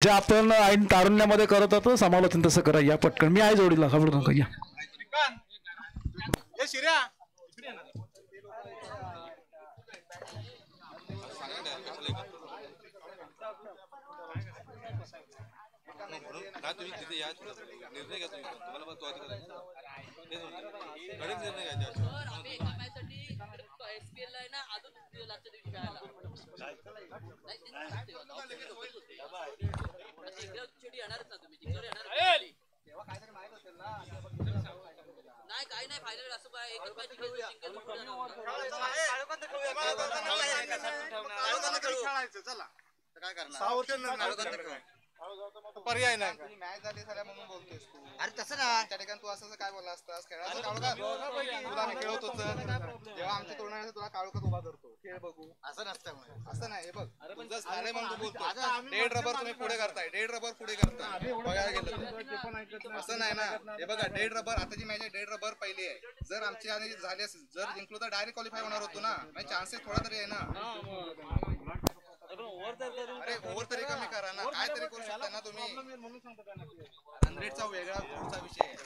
जे आपण ऐन तारुण्यामध्ये करत होतो समालोचन तसं करा. या पटकन मी आहे जोडीला, खबर नका या. पर्याय नाही. मॅच झाली झाल्या म्हणून बोलतोयस तू. अरे तसं ना त्या ठिकाणी तू असं काय बोलला असतास. खेळायचं तुला मी खेळत होत जेव्हा आमच्या तोरणाने तुला काळोखात उभा करतो. खेळ बघू असं नसतं. असं नाही. हे बघ तुझं झालंय म्हणून तू बोलतो. डेड रबर तुम्ही पुढे करताय. डेड रबर पुढे करताय. बघायला गेलं असं नाही ना. हे बघा डेड रबर आता जी मॅच आहे डेड रबर पहिली आहे. जर आमची आणि झाली असेल जर जिंकलो तर डायरेक्ट क्वालिफाय होणार होतो ना. म्हणजे चान्सेस थोडा तरी आहे ना. अरे ओव्हर तरी कमी करा ना. काय तरी करू शकता ना तुम्ही. 100चा वेगळा पुढचा विषय आहे.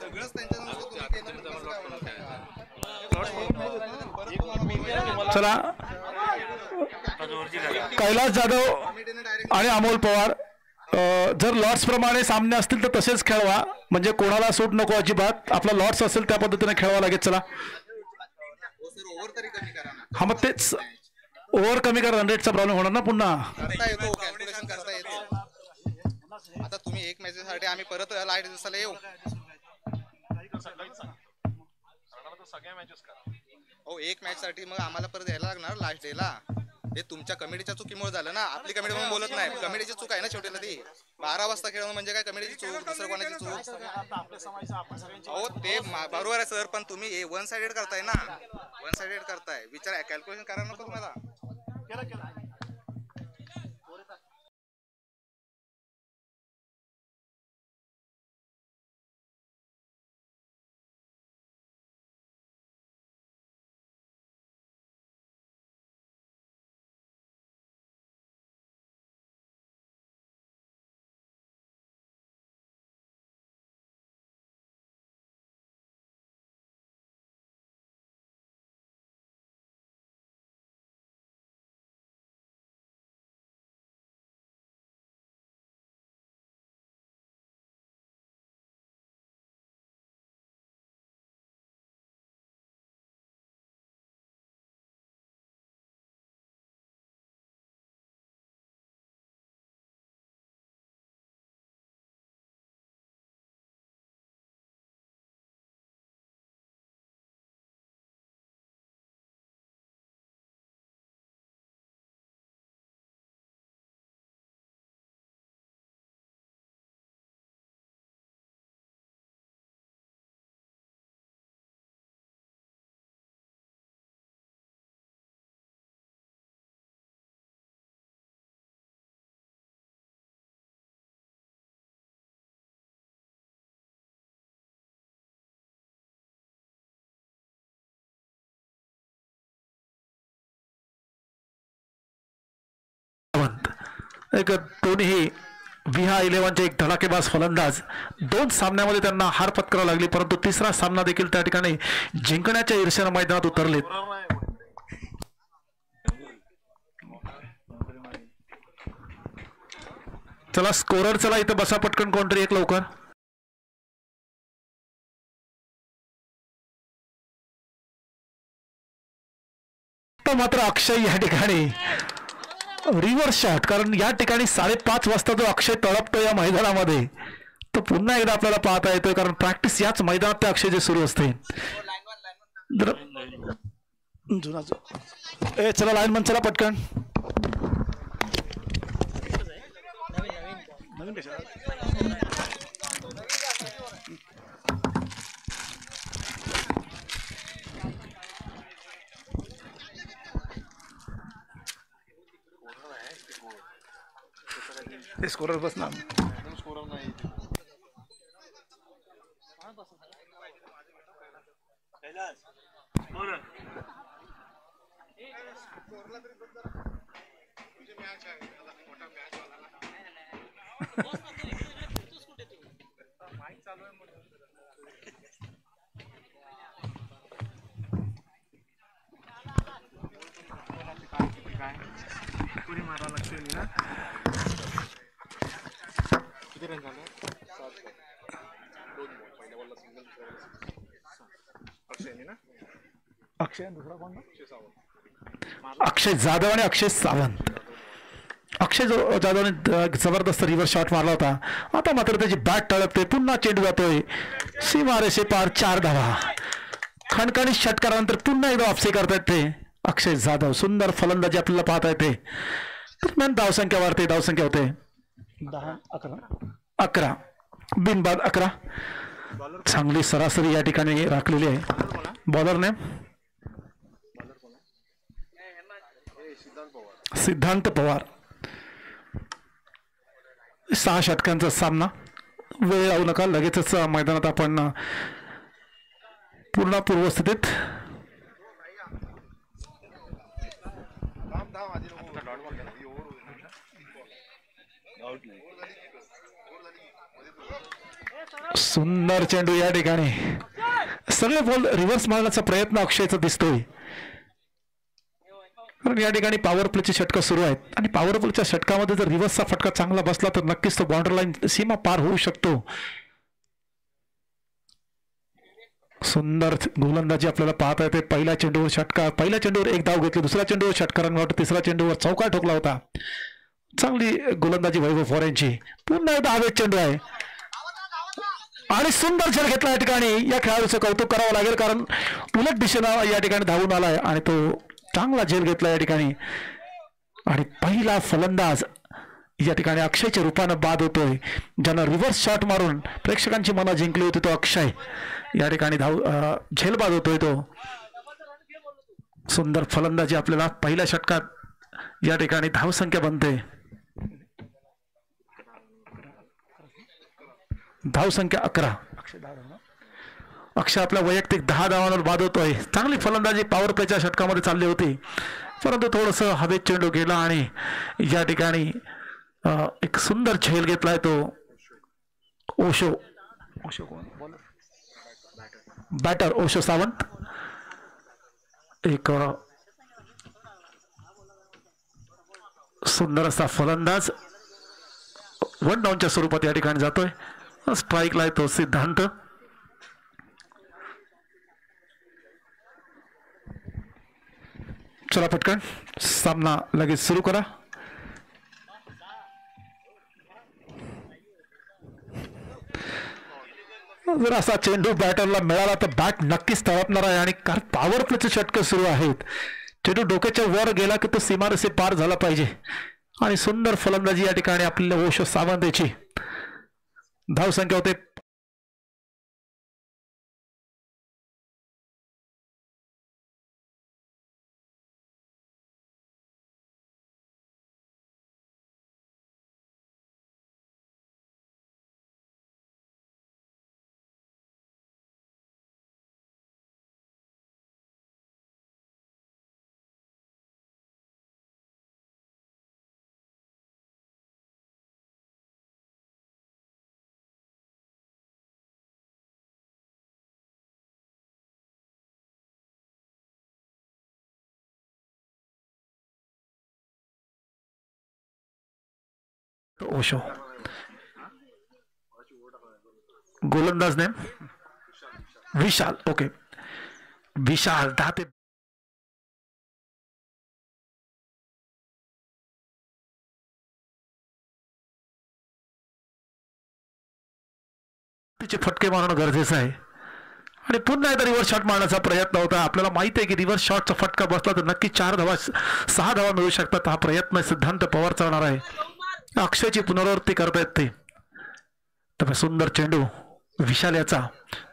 सगळंच त्यांच्या तुम्ही केलं चला कैलास जाधव आणि अमोल पवार जर लॉट्स प्रमाणे सामने असतील तर तसेच खेळवा. म्हणजे कोणाला सूट नको अजिबात. आपला लॉट्स असेल त्या पद्धतीने खेळावं लागेल. चला हा मग तेच ओव्हर कमी करा. 100चा प्रॉब्लेम होणार ना पुन्हा. करता येतो कॅल्क्युलेशन करता येतो. आता तुम्ही एक मॅचेसाठी आम्ही परत लाईट दिवसाला येऊ. हो एक मॅच साठी मग आम्हाला परत यायला लागणार लास्ट डे ला. हे तुमच्या कमिटीच्या चुकीमुळे झालं ना. आपली कमिटी म्हणून बोलत नाही. कमिटीची चूक आहे ना शेवटीला ती. 12 वाजता खेळणं म्हणजे काय कमिटीची चूक दुसरं कोणाची चूक. हो ते बरोबर आहे सर. पण तुम्ही वन साइडेड करताय ना. वन साइडेड करताय. विचार कॅल्क्युलेशन करायला नको तुम्हाला. एक दोन्ही विहा 11चे एक धडाकेबाज फलंदाज. 2 सामन्यामध्ये त्यांना हार पत्करावी लागली. परंतु तिसरा सामना देखील त्या ठिकाणी जिंकण्याच्या ईर्ष्याने मैदानात उतरलेत. चला स्कोरर चला इथं बसा पटकन कोणतरी एक लवकर. मात्र अक्षय या ठिकाणी रिव्हर्स शॉट. कारण या ठिकाणी 5:30 वाजता जो अक्षय तळपतो या मैदानामध्ये तो पुन्हा एकदा आपल्याला पाहता येतोय. कारण प्रॅक्टिस याच मैदानात त्या अक्षयचे सुरू असते. चला लाईनमन चला पटकन. स्कोरर बस ना. कैलास अक्षय जाधव आणि अक्षय सावंत. अक्षय जाधवने जबरदस्त रिव्हर्स शॉट मारला होता. आता मात्र त्याची बॅट टळकते. पुन्हा चेंडू जातोय सीमारेषे पार. 4 धावा. खणखणीत षटकारानंतर पुन्हा एकदा वापसी करतायत ते अक्षय जाधव. सुंदर फलंदाजी आपल्याला पाहता येते. दरम्यान धावसंख्या वाढते. धावसंख्या होते 11 बिनबाद 11. चांगली सरासरी या ठिकाणी राखलेली आहे बॉलरने. सिद्धांत पवार. 6 षटकांचा सामना. वेळ लावू नका. लगेचच मैदानात आपण पूर्ण पूर्वस्थितीत. सुंदर चेंडू या ठिकाणी. सगळे बॉल रिव्हर्स मारण्याचा प्रयत्न अक्षयचा दिसतोय. कारण या ठिकाणी पॉवर प्लेचे षटक सुरू आहेत आणि पॉवर प्लेच्या षटकामध्ये जर रिव्हर्सचा फटका चांगला बसला तर नक्कीच तो बॉर्डर लाईन सीमा पार होऊ शकतो. सुंदर गोलंदाजी आपल्याला पाहता येते. पहिल्या चेंडूवर षटकार. पहिल्या चेंडूवर 1 धाव घेतली. दुसऱ्या चेंडूवर षटकारांवर. तिसऱ्या चेंडूवर चौकार ठोकला होता. चांगली गोलंदाजी वैभव फोर यांची. पुन्हा एकदा हवेत चेंडू आहे आणि सुंदर झेल घेतला या ठिकाणी. या खेळाडूचं कौतुक करावं लागेल कारण उलट दिशेनं या ठिकाणी धावून आलाय आणि तो चांगला झेल घेतला या ठिकाणी. आणि पहिला फलंदाज या ठिकाणी अक्षयच्या रूपानं बाद होतोय. ज्यानं रिव्हर्स शॉट मारून प्रेक्षकांची मनं जिंकली होती तो अक्षय या ठिकाणी झेल बाद होतोय तो. सुंदर फलंदाजी आपल्याला पहिल्या षटकात या ठिकाणी धावसंख्या बनते. धावसंख्या 11. अक्षय आपल्या वैयक्तिक 10 धावांवर बाद होतोय. चांगली फलंदाजी पॉवर प्लेच्या षटकामध्ये चालली होती परंतु थोडंसं हवेत चेंडू गेला आणि या ठिकाणी एक सुंदर झेल घेतलाय तो ओशो. बॅटर ओशो सावंत. एक सुंदर असा फलंदाज 1 डाऊनच्या स्वरूपात या ठिकाणी जातोय. स्ट्राईकला आहे तो सिद्धांत. चला पटकन सामना लगेच सुरू करा. जर असा चेंडू बॅटरला मिळाला तर बॅट नक्कीच तळपणार आहे आणि कारण पॉवर प्लेचे षटक सुरू आहेत. चेंडू डोक्याच्या वर गेला की तो सीमारेषे पार झाला पाहिजे. आणि सुंदर फलंदाजी या ठिकाणी आपल्याला ओशो सावंत याची. धावसंख्या होते ओशो. गोलंदाज नेम विशाल. ओके विशाल 10 ते तिचे फटके मारणं गरजेचं आहे. आणि पुन्हा एकदा रिव्हर्स शॉट मारण्याचा प्रयत्न होता. आपल्याला माहिती आहे की रिव्हर्स शॉटचा फटका बसला तर नक्की 4 धावा 6 धावा मिळू शकतात. हा प्रयत्न सिद्धांत पवार चालणार आहे. अक्षयची पुनरावृत्ती करतायत ते. तर सुंदर चेंडू विशाल याचा.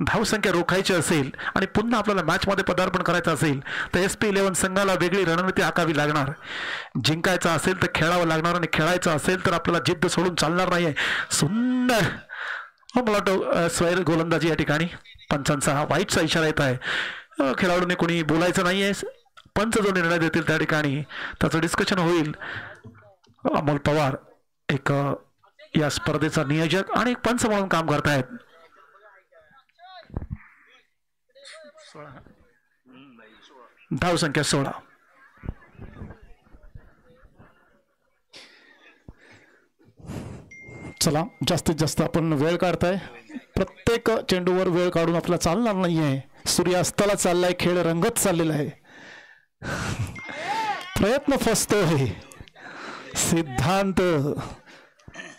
धावसंख्या रोखायची असेल आणि पुन्हा आपल्याला मॅच मध्ये पदार्पण करायचं असेल तर SP11 संघाला वेगळी रणनीती आखावी लागणार. जिंकायचं असेल तर खेळावं लागणार आणि खेळायचं असेल तर आपल्याला जिद्द सोडून चालणार नाहीये. सुंदर मला वाटतं स्वैर गोलंदाजी या ठिकाणी. पंचांचा हा वाईटचा इशारा येत आहे. खेळाडूने कोणी बोलायचं नाहीये. पंच जो निर्णय देतील त्या ठिकाणी त्याचं डिस्कशन होईल. अमोल पवार एक या स्पर्धेचा नियोजक आणि एक पंच म्हणून काम करतायत. धाव संख्या 16. चला जास्तीत जास्त आपण वेळ काढताय. प्रत्येक चेंडूवर वेळ काढून आपल्याला चालणार नाहीये. सूर्यास्ताला चाललाय, खेळ रंगत चाललेला आहे. प्रयत्न फसतोय. सिद्धांत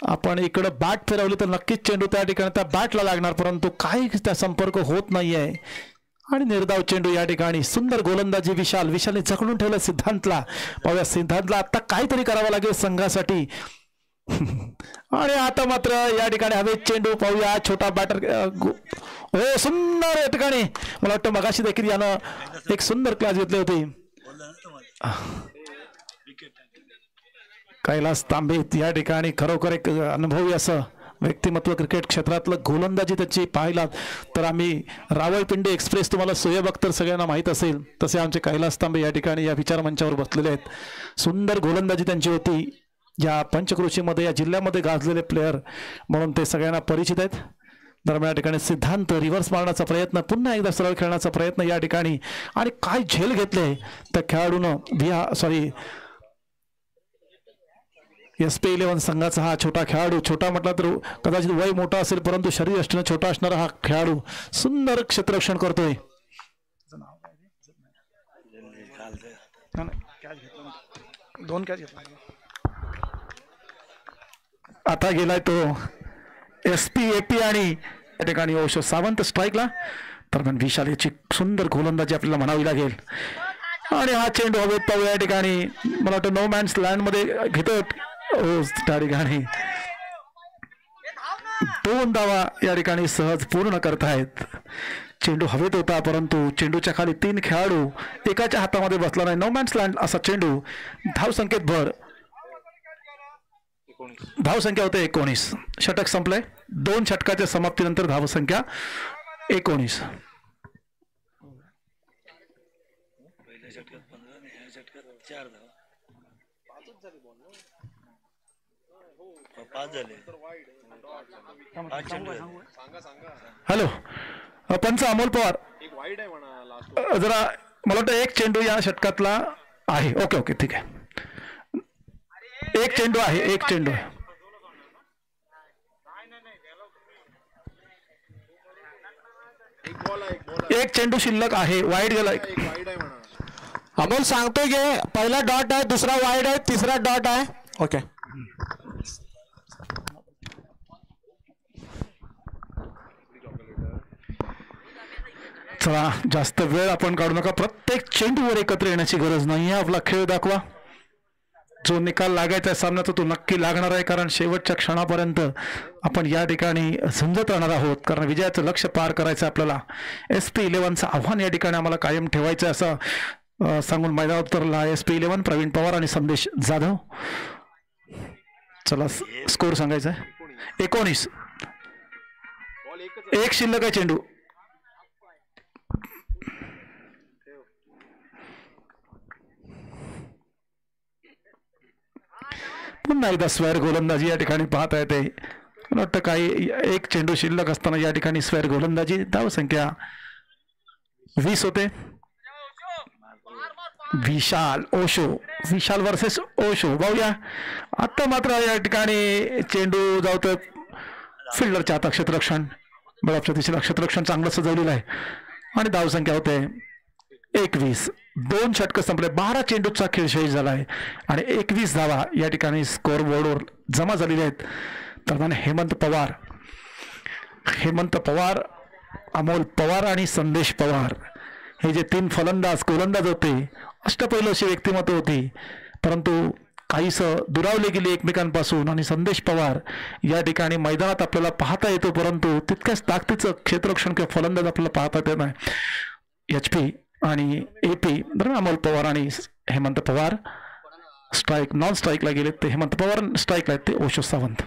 आपण इकडं बॅट फिरवली तर नक्कीच चेंडू त्या ठिकाणी त्या बॅटला लागणार, परंतु काही त्या संपर्क होत नाहीये आणि निर्धाव चेंडू या ठिकाणी. सुंदर गोलंदाजी विशालने जखडून ठेवलं सिद्धांतला. पाहूया सिद्धांतला आता काहीतरी करावं लागेल संघासाठी. आणि आता मात्र या ठिकाणी हवेत चेंडू. पाहूया छोटा बॅटर. हो सुंदर या ठिकाणी. मला वाटतं मगाशी देखील यानं एक सुंदर क्लास घेतले होते. कैलास तांबे या ठिकाणी खरोखर एक अनुभवी असं व्यक्तिमत्व क्रिकेट क्षेत्रातलं. गोलंदाजी त्याची पाहिलात तर आम्ही रावळपिंडी एक्सप्रेस तुम्हाला सोयब अख्तर सगळ्यांना माहीत असेल, तसे आमचे कैलास तांबे या ठिकाणी या विचारमंचावर बसलेले आहेत. सुंदर गोलंदाजी त्यांची होती. या पंचक्रोशीमध्ये या जिल्ह्यामध्ये गाजलेले प्लेयर म्हणून ते सगळ्यांना परिचित आहेत. दरम्यान या ठिकाणी सिद्धांत रिव्हर्स मारण्याचा प्रयत्न, पुन्हा एकदा सरळ खेळण्याचा प्रयत्न या ठिकाणी. आणि काय झेल घेतले त्या खेळाडूनं. SP11 संघाचा हा छोटा खेळाडू. छोटा म्हटला तर कदाचित वय मोठा असेल, परंतु शरीर यष्टीने छोटा असणारा हा खेळाडू सुंदर क्षेत्ररक्षण करतोय. दोन कॅच घेतला. आता गेलाय तो SP आणि या ठिकाणी ओशो सावंत स्ट्राईकला. दरम्यान विशाल याची सुंदर गोलंदाजी आपल्याला म्हणावी लागेल. आणि हा चेंडू हवेत पाहूया या ठिकाणी. मला वाटतं नो मॅन्स लँड मध्ये घेतो त्या ठिकाणी. 2 धावा या ठिकाणी सहज पूर्ण करतायत. चेंडू हवेत होता, परंतु चेंडूच्या खाली 3 खेळाडू एकाच्या हातामध्ये बसला नाही. नो मॅन्स लँड असा चेंडू. धाव संख्येत भर. धाव संख्या होते 19. षटक संपलंय. 2 षटकाच्या समाप्तीनंतर धाव संख्या 19. हॅलो पंच अमोल पवार, जरा मला वाटतं एक चेंडू या षटकातला आहे. ओके ओके ठीक आहे. एक चेंडू आहे. एक चेंडू शिल्लक आहे. वाईड गेला. अमोल सांगतोय की पहिला डॉट आहे, दुसरा वाईड आहे, तिसरा डॉट आहे. ओके चला जास्त वेळ आपण काढू नका. प्रत्येक चेंडूवर एकत्र येण्याची गरज नाही. आपला खेळ दाखवा. जो निकाल लागायचा आहे सामन्याचा तो नक्की लागणार आहे, कारण शेवटच्या क्षणापर्यंत आपण या ठिकाणी झुंजत राहणार आहोत. कारण विजयाचं लक्ष्य पार करायचं आपल्याला. SP11चं आव्हान या ठिकाणी आम्हाला कायम ठेवायचं असं सांगून मैदानात उतरला SP11 प्रवीण पवार आणि संदेश जाधव. चला स्कोर सांगायचा आहे 19. एक शिल्लक आहे चेंडू. पुन्हा एकदा स्क्वेअर गोलंदाजी या ठिकाणी पाहता येते. मला वाटतं काही एक चेंडू शिल्लक असताना या ठिकाणी स्क्वेअर गोलंदाजी. धाव संख्या 20 होते. विशाल वर्सेस ओशो. पाहूया आता मात्र या ठिकाणी चेंडू जाऊतोय फिल्डरच्या हातात. क्षेत्ररक्षण बळापच्या दिशेला क्षेत्ररक्षण चांगलं सजवलेलं आहे. आणि धाव संख्या होते 21. 2 षटकं संपले. 12 चेंडूचा खेळ शेष झाला आहे आणि 21 धावा या ठिकाणी स्कोर बोर्डवर जमा झालेल्या आहेत. दरम्यान हेमंत पवार, अमोल पवार आणि संदेश पवार हे जे 3 गोलंदाज होते, अष्टपैलू व्यक्तिमत्व होती, परंतु काहीसं दुरावले गेली एकमेकांपासून. आणि संदेश पवार या ठिकाणी मैदानात आपल्याला पाहता येतो, परंतु तितक्याच ताकदीचं क्षेत्ररक्षण किंवा फलंदाज आपल्याला पाहता येत नाही. HP आणि AP दरम्यान अमोल पवार आणि हेमंत पवार स्ट्राईक नॉन स्ट्राईकला गेलेत. ते हेमंत पवार स्ट्राईकला आहेत, ते ओशो सावंत.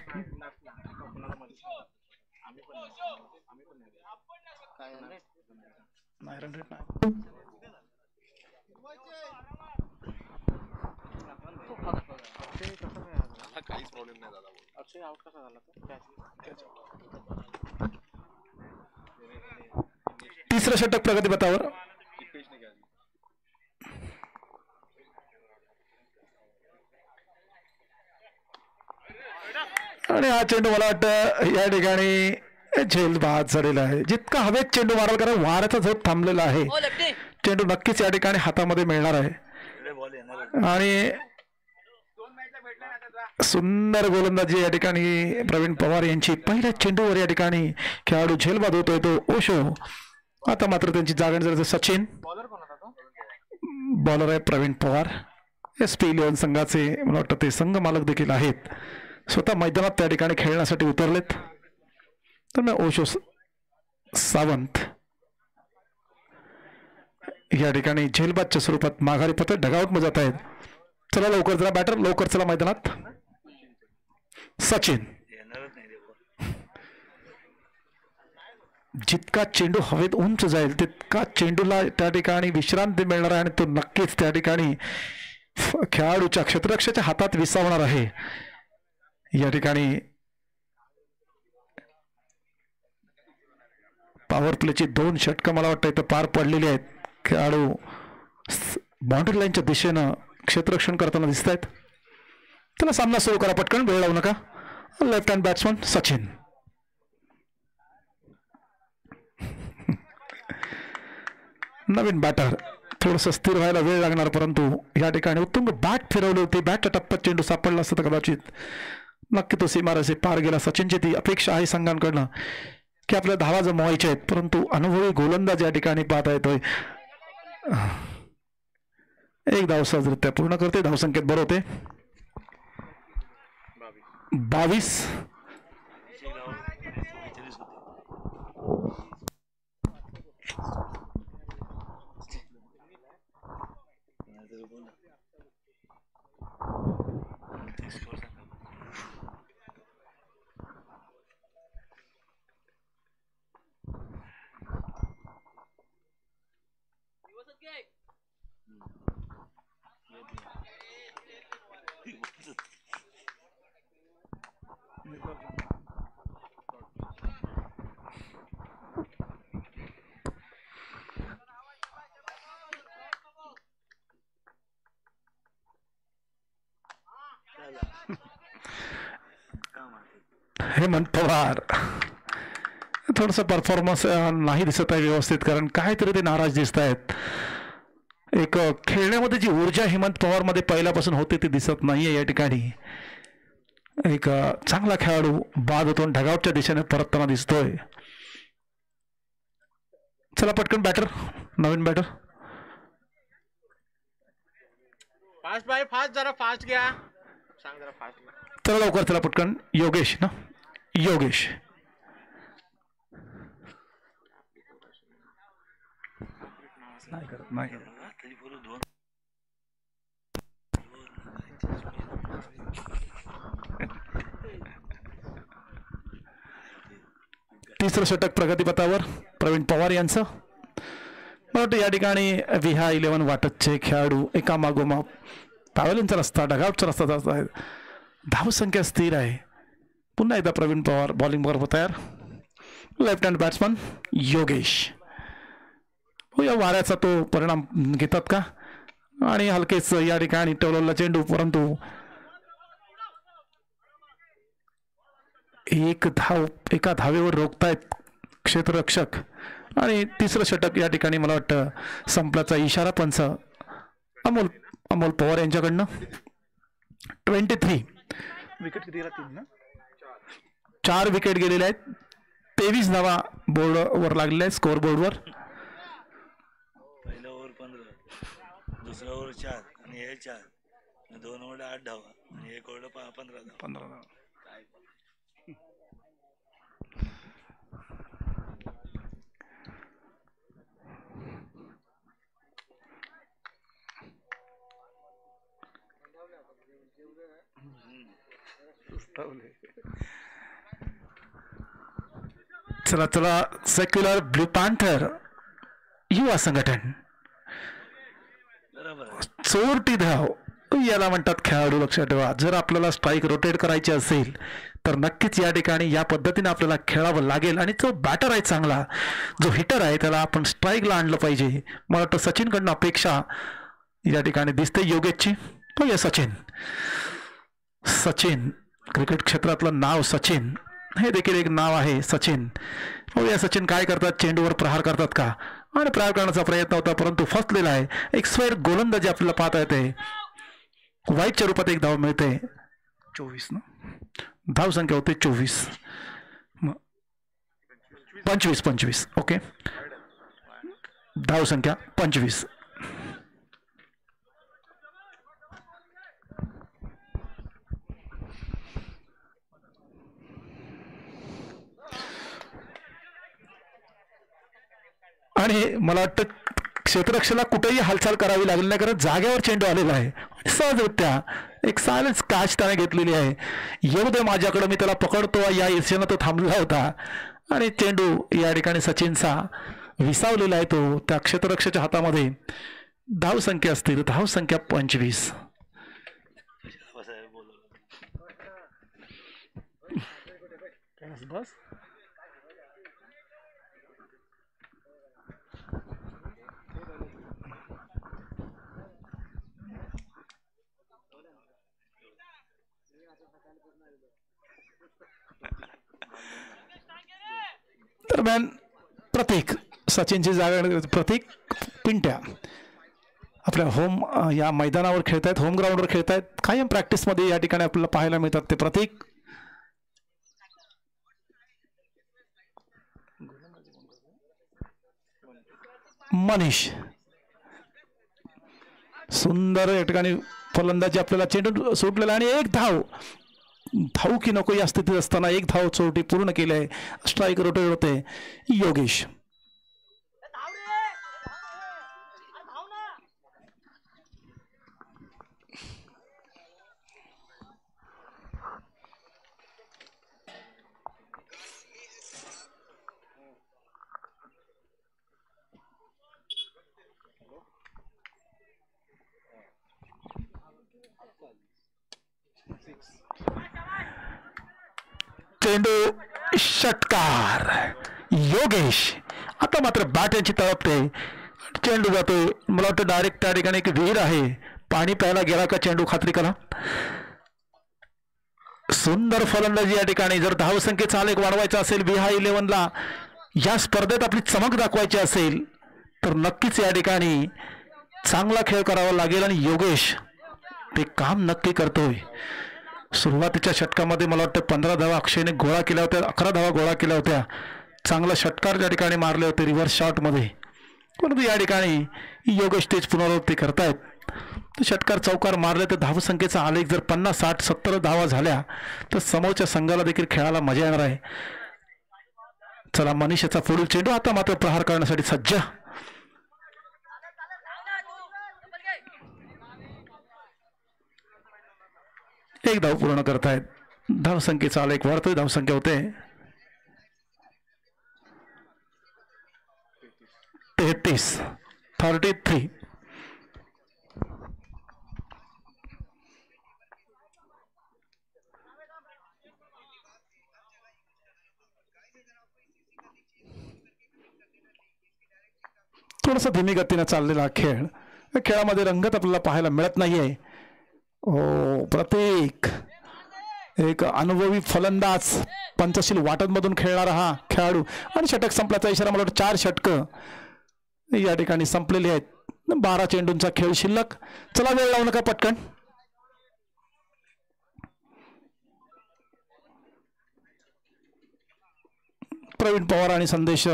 प्रॉब्लेम नाही झाला. तिसरं षटक प्रगतीपथावर. आणि हा चेंडू मला वाटतं या ठिकाणी झेल बाद झालेला आहे. जितका हवेत चेंडू माराल कारण वाऱ्याचा झोप थांबलेला आहे. चेंडू नक्कीच या ठिकाणी हातामध्ये मिळणार आहे. आणि सुंदर गोलंदाजी या ठिकाणी प्रवीण पवार यांची. पहिल्या चेंडूवर या ठिकाणी खेळाडू झेलबाद होतोय तो ओशो. आता मात्र त्यांची जागा जर सचिन. बॉलर आहे प्रवीण पवार. SP11 संघाचे मला वाटतं ते संघ मालक देखील आहेत. स्वतः मैदानात त्या ठिकाणी खेळण्यासाठी उतरलेत. तर मग ओशो सावंत या ठिकाणी झेलबादच्या स्वरूपात माघारी पत्र डगआउट मध्ये जात आहेत. चला लवकर जरा बॅटर लवकर चला मैदानात. सचिन. जितका चेंडू हवेत उंच जाईल तितका चेंडूला त्या ठिकाणी विश्रांती मिळणार आहे आणि तो नक्कीच त्या ठिकाणी खेळाडूच्या क्षेत्ररक्षाच्या हातात विसावणार आहे. या ठिकाणी पॉवर प्लेची 2 षटकं मला वाटतं इथं पार पडलेली आहेत. खेळाडू बाउंड्री लाईनच्या दिशेनं क्षेत्ररक्षण करताना दिसत आहेत. चला सामना सुरू करा पटकन वेळ लावू नका. Left hand batsman Sachin. नवीन बॅटर. थोडंसं स्थिर व्हायला वेळ लागणार परंतु या ठिकाणी उत्तुंग बॅट फिरवली होती. बॅटच्या टप्प्यात चेंडू सापडला असता तर कदाचित नक्की तो सीमारेषे पार गेला. सचिनची ती अपेक्षा आहे संघांकडनं की आपल्या धावा जमवायच्या आहेत परंतु अनुभवी गोलंदाज या ठिकाणी पाहता येतोय. एक धाव सहजरित्या पूर्ण करते. धावसंख्येत बरं होते 22. हेमंत पवार थोडंसं परफॉर्मन्स नाही दिसत आहे व्यवस्थित कारण काहीतरी ते नाराज दिसत आहेत. एक खेळण्यामध्ये जी ऊर्जा हेमंत पवार मध्ये पहिल्यापासून होती ती दिसत नाहीये या ठिकाणी. एक चांगला खेळाडू बाद होतो ढगावच्या दिशेने परतताना दिसतोय. चला पटकन बॅटर नवीन बॅटर. फास्ट भाई फास्ट जरा फास्ट घ्या. सांग जरा फास्ट. चला लवकर चला पटकन. योगेश ना योगेश. नाही करत नाही करत. तिसरं षटक प्रगतीपथावर प्रवीण पवार यांचं. मला वाटतं या ठिकाणी विहा 11 वाटतचे खेळाडू एका मागोमाग पॅव्हलियनचा रस्ता डगआउटचा रस्ता जात आहेत. धावसंख्या स्थिर आहे. पुन्हा एकदा प्रवीण पवार बॉलिंग बरोबर तयार. Left hand batsman Yogesh. हो या वाऱ्याचा तो परिणाम घेतात का आणि हलकेच या ठिकाणी टोलवला चेंडू परंतु एक धाव एका धावेवर रोखतायत क्षेत्ररक्षक. आणि तिसरं षटक या ठिकाणी मला वाटतं संपल्याचा इशारा पंच अमोल पवार यांच्याकडनं. 23 विकेट किती गेला 3 ना 4 विकेट गेलेले आहेत. 23 धावा बोर्डवर लागलेल्या आहेत स्कोअर बोर्डवर. पहिला ओव्हर 15 दुसरा ओव्हर 4 आणि हे 4 2 ओव्हर 8 धावा आणि एक ओव्हर 15 धावा. चला चला सेक्युलर ब्लू पॅन्थर युवा संघटन. चोरटी धाव याला म्हणतात खेळाडू. लक्षात ठेवा, जर आपल्याला स्ट्राईक रोटेट करायची असेल तर नक्कीच या ठिकाणी या पद्धतीने आपल्याला खेळावं लागेल. आणि जो बॅटर आहे चांगला, जो हिटर आहे, त्याला आपण स्ट्राईकला आणलं पाहिजे. मला वाटतं सचिनकडनं अपेक्षा या ठिकाणी दिसते योगेशची. तो या सचिन क्रिकेट क्षेत्रातलं नाव सचिन, हे देखील एक नाव आहे सचिन. या सचिन काय करतात, चेंडूवर प्रहार करतात का, आणि प्रहार करण्याचा प्रयत्न होता परंतु फसलेला आहे. एक स्क्वेअर गोलंदाजी आपल्याला पाहता येते. वाईटच्या रूपात एक धाव मिळते. 24 ना धाव संख्या होते 24, 25 ओके, धाव संख्या 25. आणि मला वाटतं क्षेत्ररक्षणाला कुठेही हालचाल करावी लागली नाही, कारण जागेवर चेंडू आलेला आहे. सहजरित्या एक सायलेन्स कॅच त्याने घेतलेली आहे. येऊ दे माझ्याकडे, मी त्याला पकडतो या ईर्ष्येनं तो थांबला होता. आणि चेंडू या ठिकाणी सचिनचा विसावलेला आहे, तो त्या क्षेत्ररक्षकाच्या हातामध्ये. धाव संख्या असतील, धाव संख्या 25. बस दरम्यान प्रतीक, सचिनची जागा प्रतीक पिंट्या आपल्या होम या मैदानावर खेळतायत, होम ग्राउंडवर खेळतायत. कायम प्रॅक्टिसमध्ये या ठिकाणी आपल्याला पाहायला मिळतात ते प्रतीक. मनीष सुंदर या ठिकाणी फलंदाजी, आपल्याला चेंडू सुटलेला आणि एक धाव की नको या स्थितीत असताना एक धाव चोरटी पूर्ण केली आहे. स्ट्राईक रोटेट होते. योगेश चेंडू षटकार. योगेश आता मात्र बॅट यांची तळपते, चेंडू जातोय. मला वाटतं डायरेक्ट त्या ठिकाणी एक विहीर आहे, पाणी प्यायला गेला का चेंडू, खात्री करा. सुंदर फलंदाजी या ठिकाणी. जर धावसंख्येचा आलेख वाढवायचा असेल, बिहार 11ला या स्पर्धेत आपली चमक दाखवायची असेल तर नक्कीच या ठिकाणी चांगला खेळ करावा लागेल. आणि योगेश ते काम नक्की करतोय. सुरुवातीच्या षटकामध्ये मला वाटतं 15 धावा अक्षयने गोळा केल्या होत्या, 11 धावा गोळा केल्या होत्या. चांगला षटकार त्या ठिकाणी मारले होते रिव्हर्स शॉटमध्ये. परंतु या ठिकाणी योगेश तेच पुनरावृत्ती करतायत. षटकार चौकार मारले तर धावसंख्येचा आलेख जर 50, 60, 70 धावा झाल्या तर समोरच्या संघाला देखील खेळायला मजा येणार आहे. चला, मनीषाचा पुढील चेंडू आता मात्र प्रहार करण्यासाठी सज्ज. एक धाव पूर्ण करतायत. धावसंख्येचा आलेख वाढतोय. धावसंख्या होते 33. थोडासा धीमी गतीने चाललेला खेळ, खेळामध्ये रंगत आपल्याला पाहायला मिळत नाहीये. प्रत्येक एक अनुभवी फलंदाज, पंचशील वाटतमधून खेळणारा हा खेळाडू. आणि षटक संपल्याचा इशारा. मला वाटतं 4 षटकं या ठिकाणी संपलेली आहेत. 12 चेंडूंचा खेळ शिल्लक. चला, वेळ लावू नका, पटकन. प्रवीण पवार आणि संदेश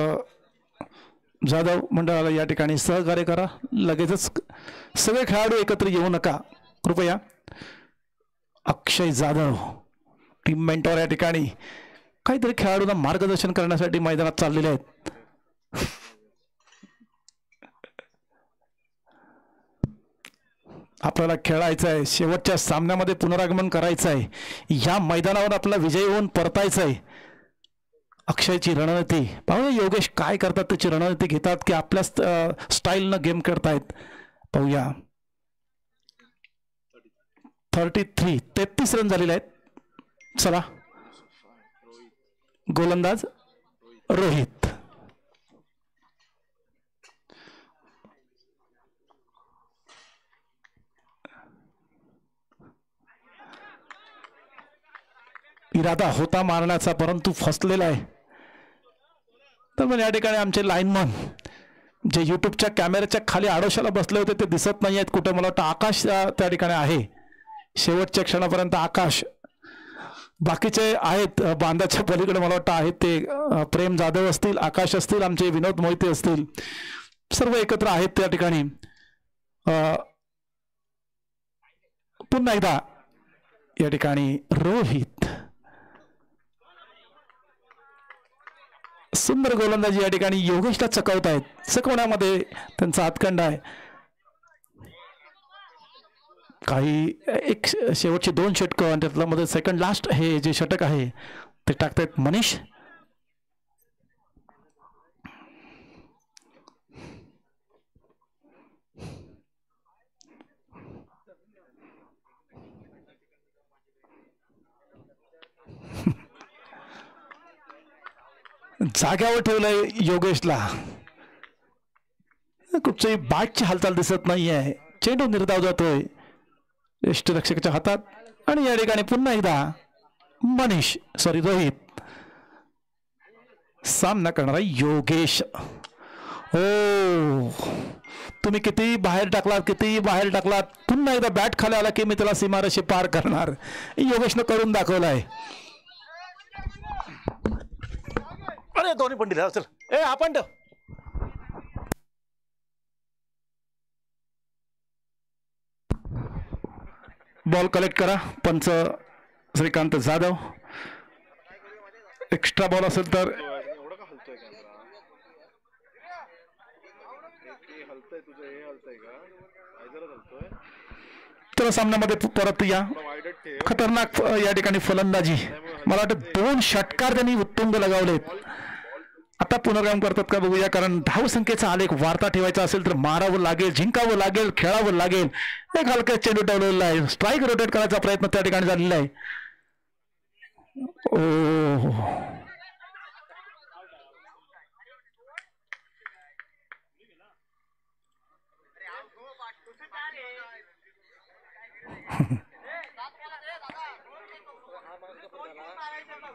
जाधव मंडळाला या ठिकाणी सहकार्य करा. लगेचच सगळे खेळाडू एकत्र येऊ नका कृपया. अक्षय जाधव टीम मेंटॉर या ठिकाणी काहीतरी खेळाडूंना मार्गदर्शन करण्यासाठी मैदानात चाललेले आहेत. आपल्याला खेळायचं आहे, शेवटच्या सामन्यामध्ये पुनरागमन करायचं आहे. या मैदानावर आपला विजय होऊन परतायचं आहे. अक्षयची रणनीती पाहूया, योगेश काय करतात, त्याची रणनीती घेतात की आपल्या स्टाईलनं गेम करतायत, पाहूया. 33 रन झालेले आहेत. चला गोलंदाज रोहित. इरादा होता मारण्याचा परंतु फसलेला आहे. तर मग या ठिकाणी आमचे लाईनमन जे युट्यूबच्या कॅमेऱ्याच्या खाली आडोशाला बसले होते ते दिसत नाही आहेत कुठे. मला वाटतं आकाश त्या ठिकाणी आहे शेवटच्या क्षणापर्यंत. आकाश, बाकीचे आहेत बांधाच्या पलीकडे मला वाटतं आहेत ते प्रेम जाधव असतील, आकाश असतील, आमचे विनोद मोहिते असतील, सर्व एकत्र आहेत त्या ठिकाणी. पुन्हा एकदा या ठिकाणी रोहित सुंदर गोलंदाजी या ठिकाणी योगेशला चकवत आहेत. चकवण्यामध्ये त्यांचा हातखंड आहे. काही एक शेवटचे 2 षटकं आणि त्यातलं मध्ये सेकंड लास्ट हे जे षटक आहे ते टाकतायत मनीष. जाग्यावर ठेवलंय योगेशला. कुठच्याही बॅटची हालचाल दिसत नाहीये. चेंडू निर्धाव जातोय यष्टीरक्षकाच्या हातात आणि या ठिकाणी पुन्हा एकदा रोहित सामना करणारा योगेश. हो, तुम्ही किती बाहेर टाकलात, पुन्हा एकदा बॅट खाली आला की मी त्याला सीमारेषे पार करणार. योगेशनं करून दाखवलाय. अरे दोन्ही पण दिला. चल ए आपण बॉल कलेक्ट करा. पंच श्रीकांत जाधव. एक्स्ट्रा बॉल असेल तर तर सामन्यामध्ये परत या. खतरनाक या ठिकाणी फलंदाजी. मला वाटतं 2 षटकार त्यांनी उत्तुंग लगावलेत. आता पुनर्गाम करतात का बघूया, कारण धावसंख्येचा आलेख वार्ता ठेवायचा असेल तर मारावं लागेल, जिंकावं लागेल, खेळावं लागेल. एक हलका चेंडू ठेवलेला आहे. स्ट्राईक रोटेट करायचा प्रयत्न त्या ठिकाणी झालेला आहे.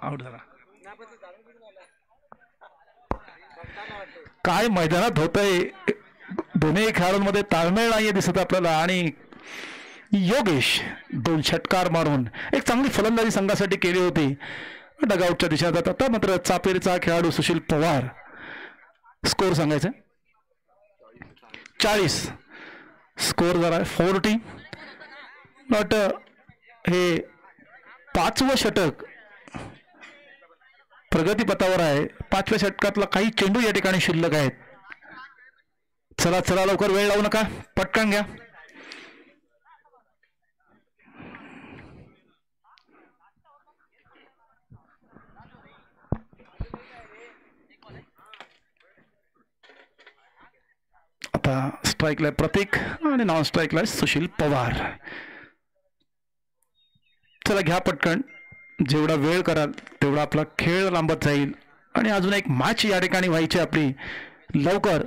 आउट झाला. काय मैदानात होतंय, दोन्ही खेळाडूंमध्ये ताळमेळ नाहीये दिसत आपल्याला. आणि योगेश 2 षटकार मारून एक चांगली फलंदाजी संघासाठी केली होती. डगआउटच्या दिशेने जात आता मात्र चापेरीचा खेळाडू सुशील पवार. स्कोर सांगायचं 40. स्कोर जरा 40. नॉट हे 5वं षटक प्रगतीपथावर आहे. 5व्या षटकातला काही चेंडू या ठिकाणी शिल्लक आहेत. चला चला लवकर वेळ लावू नका, पटकन घ्या. आता स्ट्राईकला प्रतीक आणि नॉन स्ट्राईकला सुशील पवार. चला घ्या पटकन. जेवढा वेळ कराल तेवढा आपला खेळ लांबत जाईल आणि अजून एक मॅच या ठिकाणी व्हायची आपली लवकर.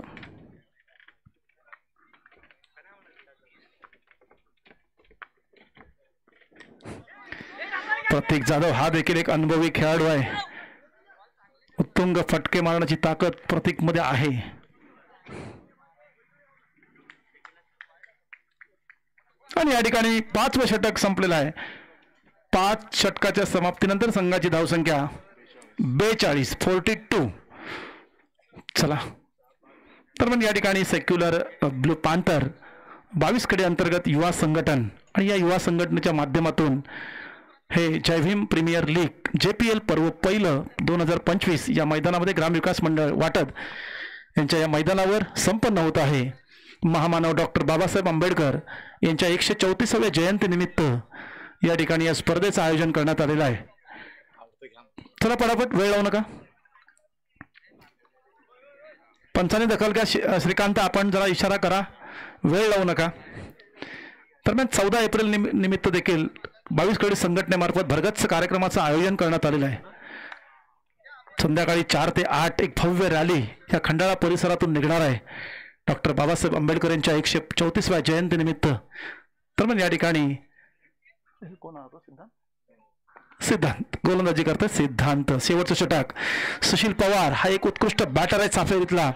प्रतीक जाधव हा देखील एक अनुभवी खेळाडू आहे. उत्तुंग फटके मारण्याची ताकद प्रतीक मध्ये आहे. आणि या ठिकाणी 5वं षटक संपलेलं आहे. 5 षटकाच्या समाप्तीनंतर संघाची धावसंख्या 42. चला तर मग या ठिकाणी सेक्युलर ब्लू पॅन्थर 22 कडे अंतर्गत युवा संघटन आणि या युवा संघटनेच्या माध्यमातून हे जय भीम प्रीमियर लीग JPL पर्व पहिलं 2025 या मैदानामध्ये ग्रामविकास मंडळ वाटद यांच्या या मैदानावर संपन्न होत आहे. महामानव डॉक्टर बाबासाहेब आंबेडकर यांच्या 134व्या जयंतीनिमित्त या ठिकाणी या स्पर्धेचं आयोजन करण्यात आलेलं आहे. चला पटापट, वेळ लावू नका. पंचाने दखल घ्या. श्रीकांत आपण जरा इशारा करा, वेळ लावू नका. दरम्यान 14 एप्रिल निमित्त देखील 22 कडे संघटनेमार्फत भरगच्च कार्यक्रमाचं आयोजन करण्यात आलेलं आहे. संध्याकाळी 4 ते 8 एक भव्य रॅली या खंडाळा परिसरातून निघणार आहे डॉक्टर बाबासाहेब आंबेडकर यांच्या 134व्या जयंतीनिमित्त. दरम्यान या ठिकाणी सिद्धांत गोलंदाजी करतात. सिद्धांत शेवटचं षटक. सुशील पवार हा एक उत्कृष्ट बॅटर आहे चाफेरीतला.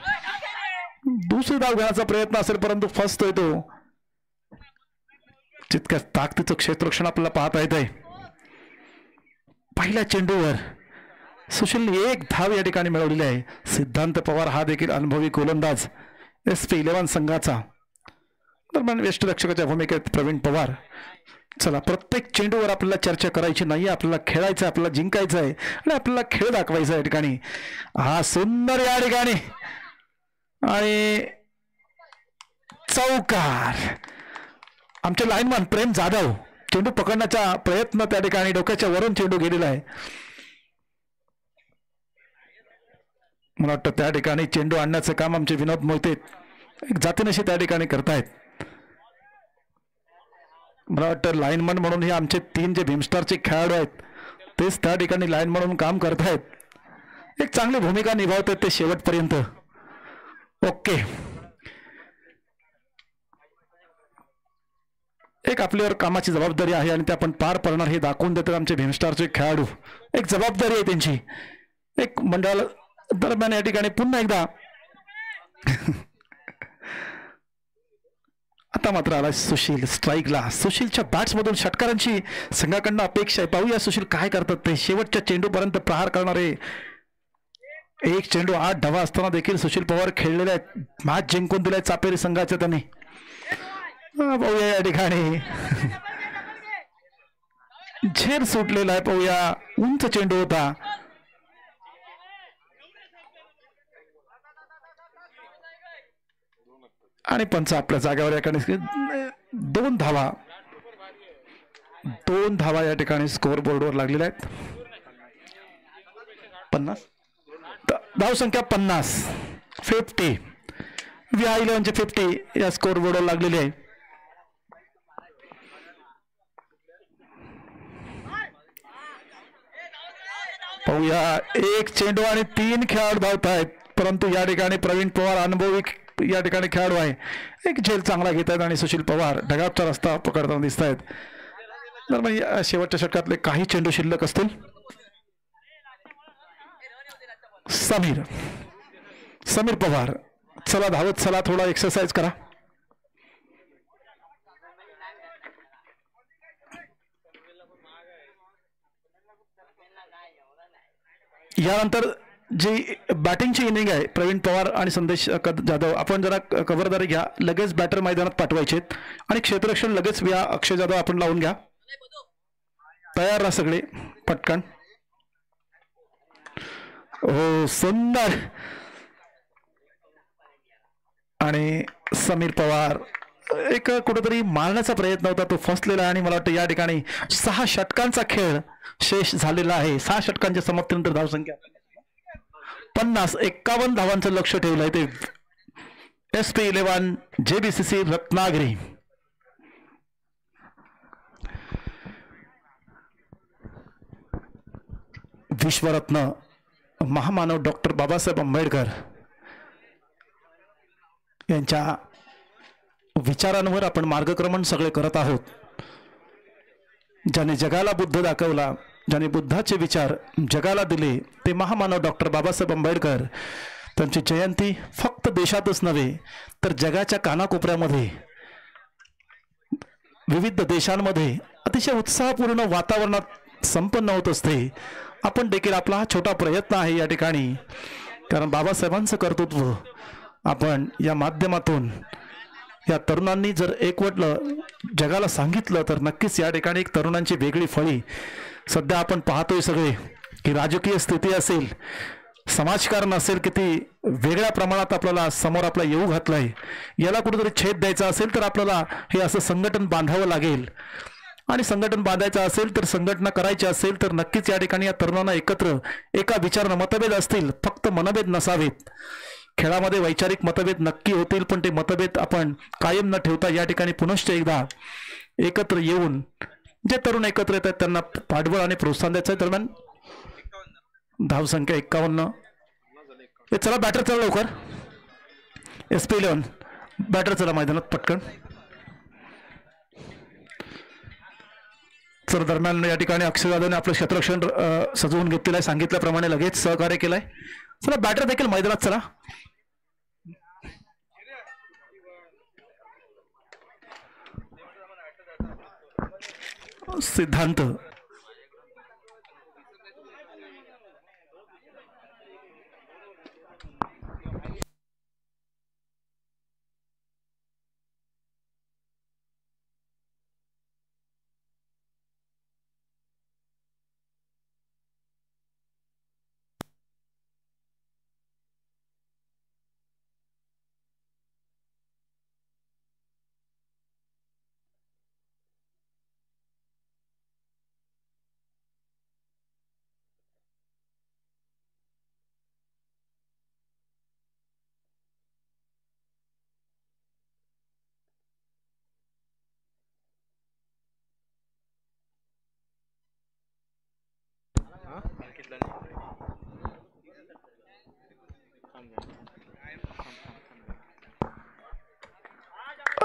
दुसरी धाव घेण्याचा प्रयत्न असेल परंतु फसतोय तो. जितक्या ताकदीचं क्षेत्ररक्षण आपल्याला पाहता येत आहे. पहिल्या चेंडूवर सुशीलने 1 धाव या ठिकाणी मिळवलेली आहे. सिद्धांत पवार हा देखील अनुभवी गोलंदाज SP11 संघाचा. दरम्यान यष्टीरक्षकाच्या भूमिकेत प्रवीण पवार. चला, प्रत्येक चेंडूवर आपल्याला चर्चा करायची नाही, आपल्याला खेळायचं, आपल्याला जिंकायचं आहे आणि आपल्याला खेळ दाखवायचा या ठिकाणी. हा सुंदर या ठिकाणी आणि चौकार. आमचे लाईनमन प्रेम जाधव चेंडू पकडण्याचा प्रयत्न त्या ठिकाणी डोक्याच्या वरून चेंडू गेलेला आहे. मला वाटतं त्या ठिकाणी चेंडू आणण्याचं काम आमचे विनोद मोहिते एक जातीनशी त्या ठिकाणी करतायत. मला वाटतं लाईनमन म्हणून हे आमचे 3 जे भीमस्टारचे खेळाडू आहेत तेच त्या ठिकाणी लाईन म्हणून काम करतायत. एक चांगली भूमिका निभावतात ते शेवटपर्यंत. ओके, एक आपल्यावर कामाची जबाबदारी आहे आणि ते आपण पार पडणार हे दाखवून देतात आमचे भीमस्टारचे खेळाडू. एक जबाबदारी आहे त्यांची. एक मंडळाला दरम्यान या ठिकाणी पुन्हा एकदा आता मात्र आला सुशील स्ट्राईकला. सुशीलच्या बॅट्समधून षटकारांची संघाकडनं अपेक्षा आहे. पाहूया सुशील काय करतात ते. शेवटच्या चेंडूपर्यंत प्रहार करणारे. एक चेंडू 8 धावा असताना देखील सुशील पवार खेळलेले आहेत. मॅच जिंकून दिलाय चापेरी संघाचे त्यांनी. पाहूया या ठिकाणी झेर सुटलेला आहे. पाहूया, उंच चेंडू होता. आणि पंच आपल्या जागेवर या ठिकाणी 2 धावा या ठिकाणी स्कोअर बोर्डवर लागलेल्या आहेत. 50 धाव संख्या 50 VI11 50 या स्कोअर बोर्डवर लागलेली आहे. पाहूया, एक चेंडू आणि 3 खेळाडू धावत आहेत परंतु या ठिकाणी प्रवीण पवार अनुभवी या ठिकाणी खेळाडू आहे. एक झेल चांगला घेत आहेत आणि सुशील पवार ढगावचा रस्ता पकडताना दिसत आहेत. तर मग शेवटच्या षटकातले काही चेंडू शिल्लक असतील. समीर पवार, चला धावत चला, थोडा एक्सरसाइज करा. यानंतर जी बॅटिंगची इनिंग आहे प्रवीण पवार आणि संदेश जाधव, आपण जरा खबरदारी घ्या. लगेच बॅटर मैदानात पाठवायचे आणि क्षेत्ररक्षण लगेच या अक्षय जाधव आपण लावून घ्या. तयार राहा सगळे पटकन. हो, सुंदर. आणि समीर पवार एक कुठेतरी मारण्याचा प्रयत्न होता, तो फसलेला आहे आणि मला वाटतं या ठिकाणी 6 षटकांचा खेळ शेष झालेला आहे. 6 षटकांच्या समाप्तीनंतर धावसंख्या 50. 51 धावांचं लक्ष ठेवलंय ते SP11 JBCC रत्नागिरी. विश्वरत्न महामानव डॉक्टर बाबासाहेब आंबेडकर यांच्या विचारांवर आपण मार्गक्रमण सगळे करत आहोत. ज्याने जगाला बुद्ध दाखवला, ज्याने बुद्धाचे विचार जगाला दिले ते महामानव डॉक्टर बाबासाहेब आंबेडकर. त्यांची जयंती फक्त देशातच नव्हे तर जगाच्या कानाकोपऱ्यामध्ये विविध देशांमध्ये अतिशय उत्साहपूर्ण वातावरणात संपन्न होत असते. आपण देखील आपला हा छोटा प्रयत्न आहे या ठिकाणी, कारण बाबासाहेबांचं कर्तृत्व आपण या माध्यमातून या तरुणांनी जर एकवटलं, जगाला सांगितलं तर नक्कीच या ठिकाणी एक तरुणांची वेगळी फळी सध्या आपण पाहतोय सगळे की राजकीय स्थिती असेल, समाजकारण असेल, किती वेगळ्या प्रमाणात आपल्याला समोर आपला येऊ घातलाय. याला कुठेतरी छेद द्यायचा असेल तर आपल्याला हे असं संघटन बांधावं लागेल. आणि संघटन बांधायचं असेल तर, संघटना करायची असेल तर नक्कीच या ठिकाणी या तरुणांना एकत्र एका विचारानं, मतभेद असतील फक्त मनभेद नसावेत. खेळामध्ये वैचारिक मतभेद नक्की होतील, पण ते मतभेद आपण कायम न ठेवता या ठिकाणी पुनश्च एकदा एकत्र येऊन जे तरुण एकत्र येतात त्यांना पाठबळ आणि प्रोत्साहन द्यायचं. दरम्यान धावसंख्या 51. चला बॅटर चला लवकर. SP11 बॅटर चला मैदानात पटकन. तर दरम्यान या ठिकाणी अक्षय जाधवने आपलं क्षेत्ररक्षण सजवून घेतलेलं आहे, सांगितल्याप्रमाणे लगेच सहकार्य केलंय. चला बॅटर देखील मैदानात चला. सिद्धांत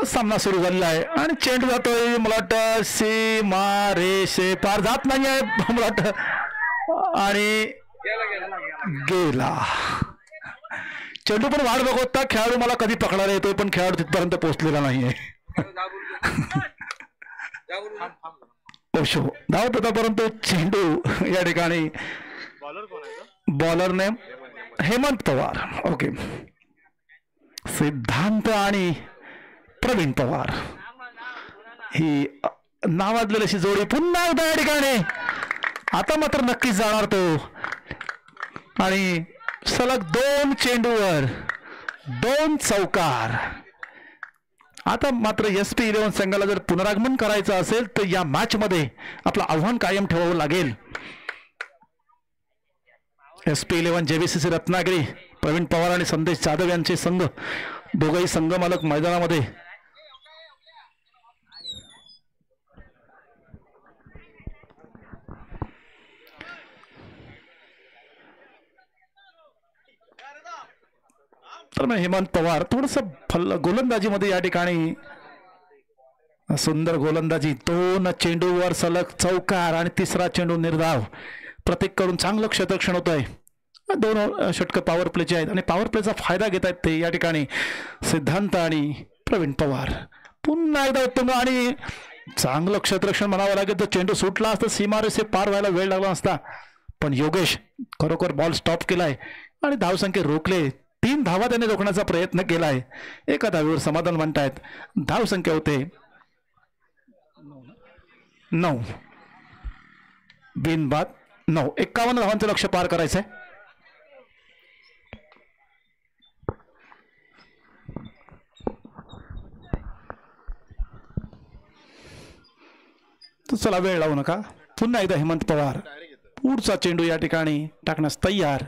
सामना सुरू झालेला आहे आणि चेंडू जातोय. मला वाटतं सीमा रेषे पार जात नाही आहे मला वाटतं आणि गेला. चेंडू पण वाट बघत होता खेळाडू मला कधी पकडायला येतोय, पण खेळाडू तिथपर्यंत पोहोचलेला नाहीये. ओशो धावत होता परंतु चेंडू या ठिकाणी bowler name Hemant Pawar. Okay, सिद्धांत आणि प्रवीण पवार ही नावाजलेली अशी जोडी पुन्हा एकदा या ठिकाणी. आता मात्र नक्कीच जाणार तो आणि सलग 2 चेंडूवर 2 चौकार. आता मात्र SP11 संघाला जर पुनरागमन करायचं असेल तर या मॅच मध्ये आपलं आव्हान कायम ठेवावं लागेल. SP11 JVCC रत्नागिरी, प्रवीण पवार आणि संदेश जाधव यांचे संघ, दोघंही संघ मालक मैदानामध्ये. तर मग हेमंत पवार थोडस गोलंदाजीमध्ये या ठिकाणी सुंदर गोलंदाजी. 2 चेंडूवर सलग चौकार आणि 3रा चेंडू निर्धाव. प्रत्येककडून चांगलं क्षेत्ररक्षण होत आहे. 2 षटकं पॉवर प्लेचे आहेत आणि पॉवर प्लेचा फायदा घेत आहेत ते या ठिकाणी सिद्धांत आणि प्रवीण पवार. पुन्हा एकदा उत्तम आणि चांगलं क्षेत्ररक्षण म्हणावं लागेल. तर चेंडू सुटला असता सीमारेषे पार व्हायला वेळ लागला असता, पण योगेश खरोखर बॉल स्टॉप केलाय आणि धावसंख्या रोखले. 3 धावा त्याने रोखण्याचा प्रयत्न केलाय. एका धावीवर समाधान म्हणतायत. धावसंख्या होते 9 बिनबाद 9. 51 धावांचं लक्ष पार करायचंय. तर चला वेळ लावू नका. पुन्हा एकदा हेमंत पवार पुढचा चेंडू या ठिकाणी टाकण्यास तयार.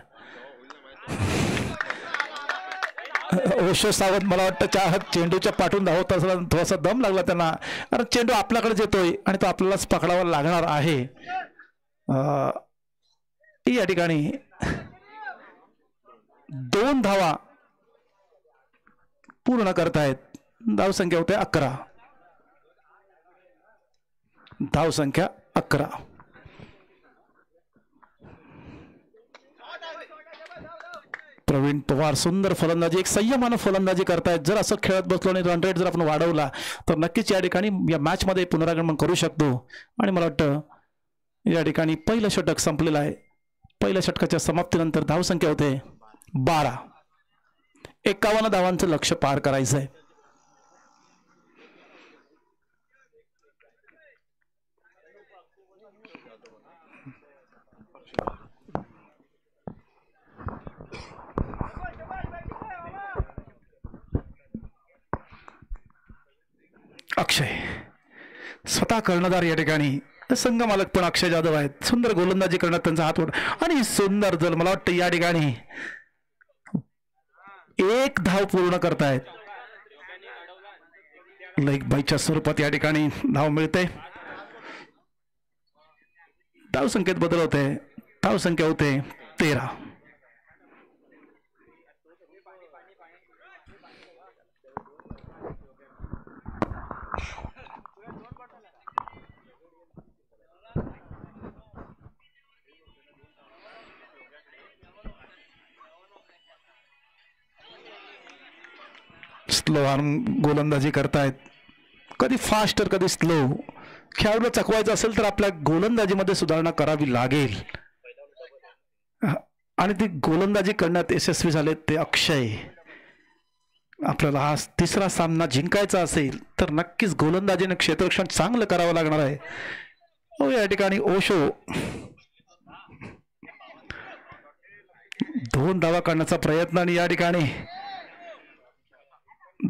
ओशो सावंत मला वाटतं चेंडूच्या पाठून धावत असला थोडासा दम लागला त्यांना, कारण चेंडू आपल्याकडे येतोय आणि तो आपल्यालाच पकडावा लागणार आहे. या ठिकाणी 2 धावा पूर्ण करतायत. धावसंख्या होते 11. धावसंख्या 11. प्रवीण पवार सुंदर फलंदाजी, एक संयमानं फलंदाजी करतायत. जर असं खेळत बसलो आणि रन रेट जर आपण वाढवला तर नक्कीच या ठिकाणी या मॅच मध्ये पुनरागमन करू शकतो. आणि मला वाटतं या ठिकाणी पहिलं षटक संपलेलं आहे. पहिल्या षटकाच्या समाप्तीनंतर धावसंख्या होते 12. 51 धावांचं लक्ष पार करायचं आहे. अक्षय स्वतः कर्णधार या ठिकाणी, संघ मालक पण अक्षय जाधव आहेत. सुंदर गोलंदाजी करण्यात त्यांचा हात वर आणि सुंदर जल मला वाटतं या ठिकाणी 1 धाव पूर्ण करतायत. लेग बाईच्या स्वरूपात या ठिकाणी धाव मिळते. धाव संख्येत बदल होते. धाव संख्या होते 13. स्लो आर्म गोलंदाजी करतायत. कधी फास्ट तर कधी स्लो. खेळाडूला चकवायचं असेल तर आपल्या गोलंदाजीमध्ये सुधारणा करावी लागेल. आणि ती गोलंदाजी करण्यात यशस्वी झाले ते अक्षय. आपल्याला हा 3रा सामना जिंकायचा असेल तर नक्कीच गोलंदाजीने क्षेत्ररक्षण चांगलं करावं लागणार आहे. या ठिकाणी ओशो 2 धावा काढण्याचा प्रयत्न आणि या ठिकाणी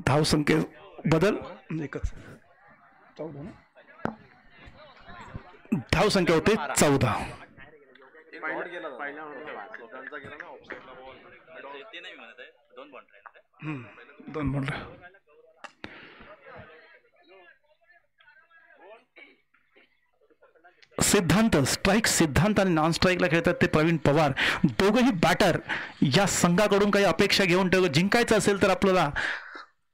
धाव संख्ये बदल एकच. धाव संख्या होते 14. दोन बॉल. सिद्धांत स्ट्राईक सिद्धांत आणि नॉन स्ट्राईकला खेळतात ते प्रवीण पवार. दोघेही बॅटर. या संघाकडून काही अपेक्षा घेऊन जिंकायचं असेल तर आपल्याला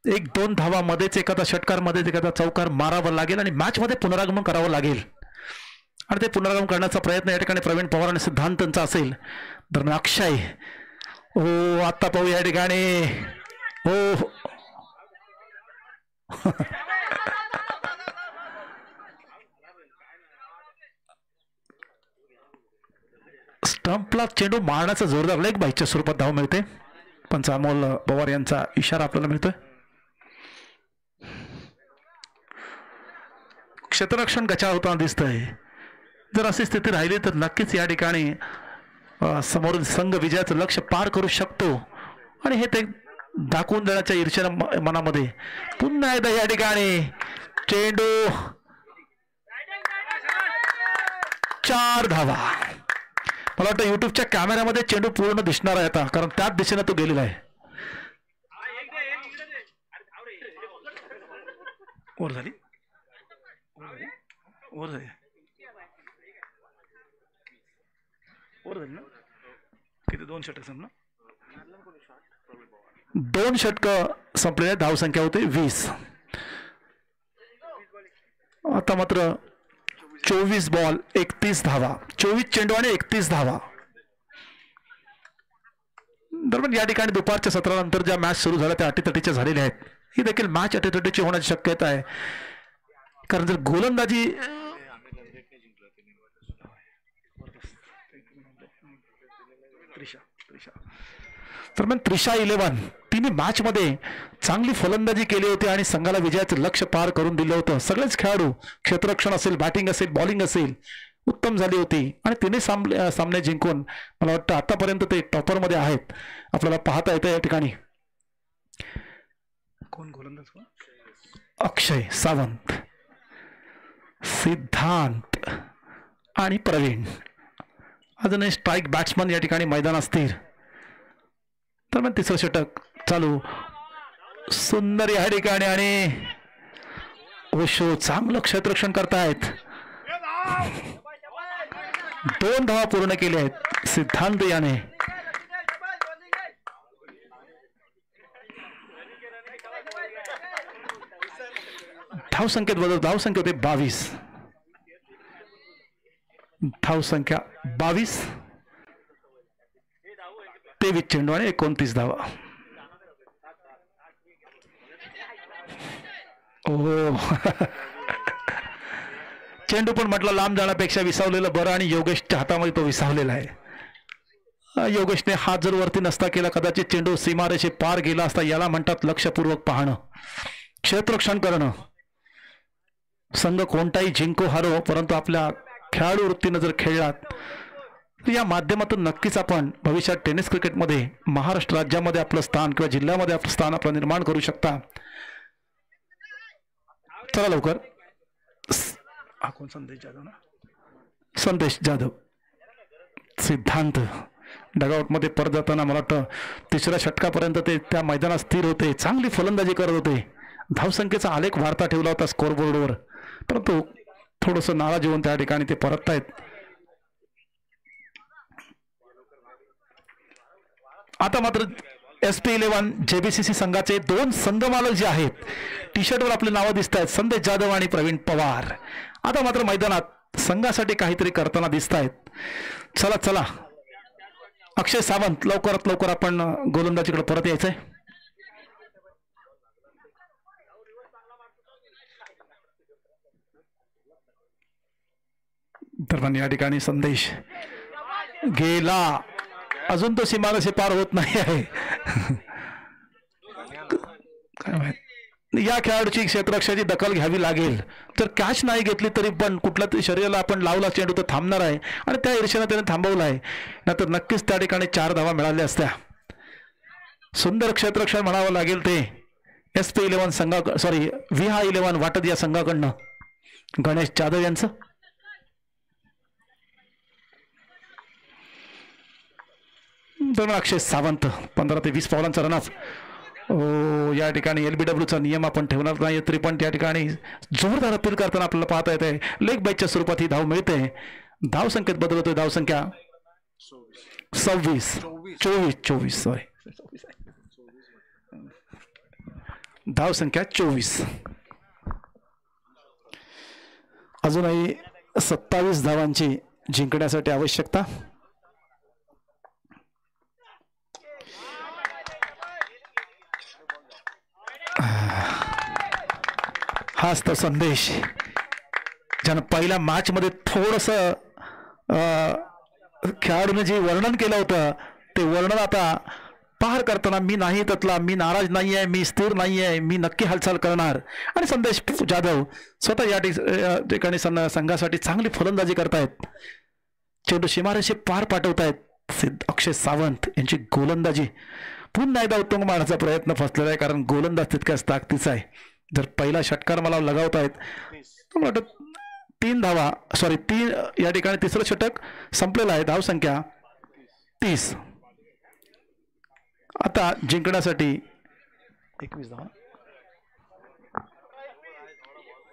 1-2 धावा मध्येच एखादा षटकार मध्येच एखादा चौकार मारावा लागेल आणि मॅच मध्ये पुनरागमन करावं लागेल. आणि ते पुनरागमन करण्याचा प्रयत्न या ठिकाणी प्रवीण पवार आणि सिद्धांतांचा असेल. दरम्यान अक्षय आता पाहू या ठिकाणी स्टंपला चेंडू मारण्याचा जोरदार लेग बाईच्या स्वरूपात धाव मिळते. पंच अमोल पवार यांचा इशारा आपल्याला मिळतोय. क्षेत्ररक्षण गचाळ होताना दिसतंय. जर अशी स्थिती राहिली तर नक्कीच या ठिकाणी समोरील संघ विजयाचं लक्ष पार करू शकतो आणि हे ते दाखवून देण्याच्या ईर्ष्या मनामध्ये पुन्हा एकदा या ठिकाणी चेंडू 4 धावा. मला वाटतं युट्यूबच्या कॅमेऱ्यामध्ये चेंडू पूर्ण दिसणार आहे आता, कारण त्याच दिशेने तो गेलेला आहे. ओव्हर झाली ना. किती 2 षटक संपलं. 2 षटकं संपलेल्या. धावसंख्या होते 20. आता मात्र 24 बॉल 31 धावा. 24 चेंडू आणि 31 धावा. दरम्यान या ठिकाणी दुपारच्या सत्रानंतर ज्या मॅच सुरू झाल्या त्या अटीतटीच्या झालेल्या आहेत. ही देखील मॅच अटीतटीची होण्याची शक्यता आहे, कारण जर गोलंदाजी दरम्यान त्रिशा 11 तिने मॅच मध्ये चांगली फलंदाजी केली होती आणि संघाला विजयाचं लक्ष्य पार करून दिलं होतं. सगळेच खेळाडू क्षेत्ररक्षण असेल, बॅटिंग असेल, बॉलिंग असेल उत्तम झाली होती आणि तिने सामने जिंकून मला वाटतं आतापर्यंत ते टॉपर मध्ये आहेत. आपल्याला पाहता येतं या ठिकाणी कोण गोलंदाज. अक्षय सावंत, सिद्धांत आणि प्रवीण. अजूनही स्ट्राईक बॅट्समन या ठिकाणी मैदानात स्थिर. दरम्यान 3रं षटक चालू. सुंदर या ठिकाणी आणि ओशो चांगलं क्षेत्ररक्षण करतायत. 2 धावा पूर्ण केल्या आहेत सिद्धांत याने. धावसंख्येत बदल. धावसंख्या होते 22. धावसंख्या 22. 23 चेंडू आणि 29 धावा. चेंडू पण म्हटलं लांब जाण्यापेक्षा विसावलेलं बरं आणि योगेशच्या हातामध्ये तो विसावलेला आहे. योगेशने हात जर वरती नसता केला कदाचित चेंडू सीमारेषे पार गेला असता. याला म्हणतात लक्षपूर्वक पाहणं, क्षेत्ररक्षण करणं. संघ कोणताही जिंको हारो, परंतु आपल्या खेळाडू वृत्तीनं जर खेळलात या माध्यमातून नक्कीच आपण भविष्यात टेनिस क्रिकेटमध्ये महाराष्ट्र राज्यामध्ये आपलं स्थान किंवा जिल्ह्यामध्ये आपलं स्थान आपलं निर्माण करू शकता. चला लवकर. हा कोण संदेश जाधव ना. संदेश जाधव, सिद्धांत डगआउटमध्ये परत जाताना मला वाटतं तिसऱ्या षटकापर्यंत ते त्या मैदानात स्थिर होते, चांगली फलंदाजी करत होते, धावसंख्येचा आलेख वाढता ठेवला होता स्कोअरबोर्डवर, परंतु थोडंसं नाराज येऊन त्या ठिकाणी ते परततायत. आता मात्र SP11 JBCC संघाचे दोन संघमालक जे आहेत, टी शर्टवर आपली नावं दिसत आहेत, संदेश जाधव आणि प्रवीण पवार. आता मात्र मैदानात संघासाठी काहीतरी करताना दिसत आहेत. चला चला अक्षय सावंत, लवकरात लवकर आपण गोलंदाजीकडे परत यायचंय. दरम्यान या ठिकाणी संदेश गेला, अजून तो सीमारेषे पार होत नाही आहे. काय माहित, या खेळाडूची क्षेत्ररक्षणाची दखल घ्यावी लागेल. जर कॅच नाही घेतली तरी पण कुठल्या तरी शरीराला आपण लावला चेंडू तर थांबणार आहे, आणि त्या ईर्षेने त्याने थांबवला आहे, नाहीतर नक्कीच त्या ठिकाणी 4 धावा मिळाल्या असत्या. सुंदर क्षेत्ररक्षण म्हणावं लागेल ते SP11 संघा VH11 वाटत या संघाकडनं गणेश जाधव यांचं. अक्षय सावंत 15 ते 20 पावलांचा रनऑफ. या ठिकाणी LBWचा नियम आपण ठेवणार नाही, तरी पण त्या ठिकाणी जोरदार अपील करताना आपल्याला पाहता येते. लेग बाईच्या स्वरूपात ही धाव मिळते. धाव संख्येत बदल होतोय. धाव संख्या 24 सॉरी, धाव संख्या 24. अजूनही 27 धावांची जिंकण्यासाठी आवश्यकता. हाच तो संदेश ज्यानं पहिल्या मॅच मध्ये थोडस खेळाडूने जे वर्णन केलं होतं ते वर्णन आता पार करताना, मी नाही त्यातला, मी नाराज नाही आहे, मी स्थिर नाही आहे, मी नक्की हालचाल करणार. आणि संदेश जाधव स्वतः या ठिकाणी संघासाठी चांगली फलंदाजी करतायत, चेंडू सीमारेषे पार पाठवतायत. अक्षय सावंत यांची गोलंदाजी पुन्हा एकदा उत्तुंग मारण्याचा प्रयत्न फसलेला आहे, कारण गोलंदाज तितक्याच ताकदीचा आहे. जर पहिला षटकार मला लगावतायत तर मला वाटतं 3 धावा, सॉरी 3, या ठिकाणी तिसरं षटक संपलेलं आहे. धाव संख्या 30. आता जिंकण्यासाठी 21 धावा,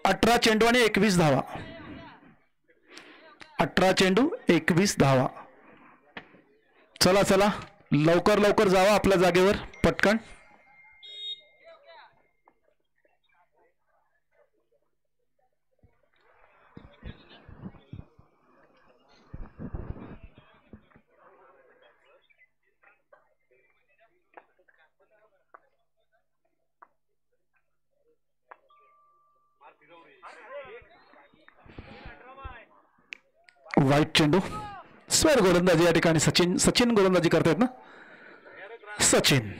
18 चेंडू आणि 21 धावा, 18 चेंडू 21 धावा. चला चला लवकर लवकर जावा आपल्या जागेवर पटकन. वाईट चेंडू, स्वर गोलंदाजी या ठिकाणी सचिन गोलंदाजी करतायत ना, सचिन.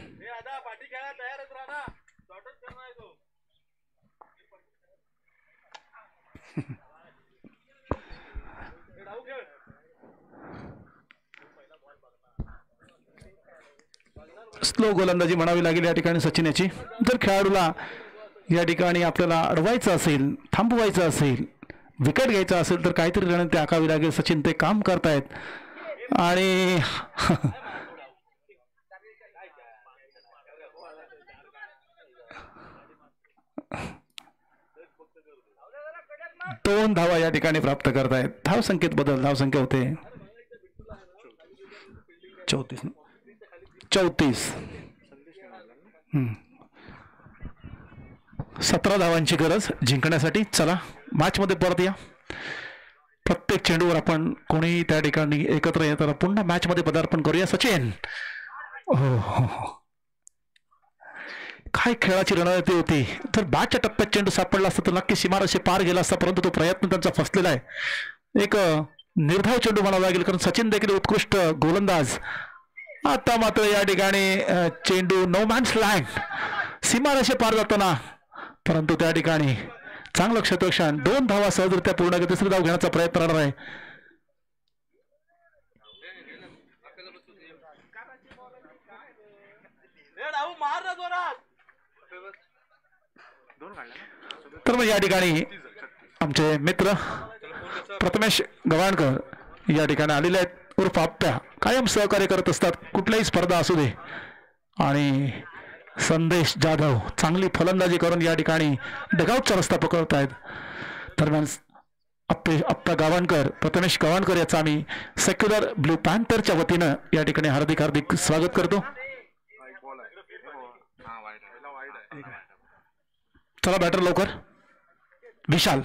स्लो गोलंदाजी म्हणावी लागेल या ठिकाणी सचिन याची. जर खेळाडूला या ठिकाणी आपल्याला अडवायचं असेल, थांबवायचं असेल, विकेट घ्यायचा असेल तर काहीतरी रणनीती आखावी लागेल. सचिन ते काम करतायत आणि 2 धावा या ठिकाणी प्राप्त करतायत. धाव संख्येत बदल, धाव संख्या होते 34. 17 धावांची गरज जिंकण्यासाठी. चला मॅच मध्ये परत या. प्रत्येक चेंडूवर आपण कोणी त्या ठिकाणी एकत्र येताना पुन्हा मॅच मध्ये पदार्पण करूया. सचिन, काय खेळाची रणनीती होती. जर बॅटच्या टप्प्यात चेंडू सापडला असता तर नक्की सीमारेषे पार गेला असता, परंतु तो प्रयत्न त्यांचा फसलेला आहे. एक निर्धाव चेंडू म्हणावा लागेल, कारण सचिन देखील उत्कृष्ट गोलंदाज. आता मात्र या ठिकाणी चेंडू नो मॅन्स लँड, सीमारेषे पार जाताना, परंतु त्या ठिकाणी चांगलं क्षेत्ररक्षण. 2 धावा सहजरित्या पूर्ण केली. तिसरी धाव घेण्याचा प्रयत्न राहणार आहे. तर मग या ठिकाणी आमचे मित्र प्रथमेश गव्हाणकर या ठिकाणी आलेले आहेत. उर्फ आप्प्या कायम सहकार्य करत असतात कुठल्याही स्पर्धा असू दे. आणि संदेश जाधव चांगली फलंदाजी करून या ठिकाणी डगआउटचा रस्ता पकडत आहेत. दरम्यान आप्पा गावणकर, प्रथमेश गावणकर याचा आम्ही सेक्युलर ब्लू पॅन्थरच्या वतीनं या ठिकाणी हार्दिक हार्दिक स्वागत करतो. चला बॅटर लवकर. विशाल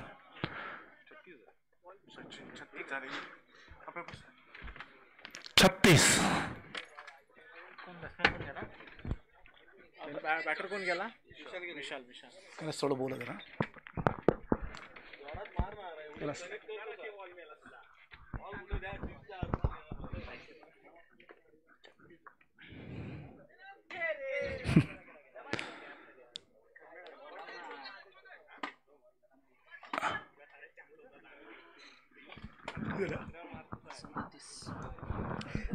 36. बॅटर कोण गेला? विशाल. थोडं बोला जरा.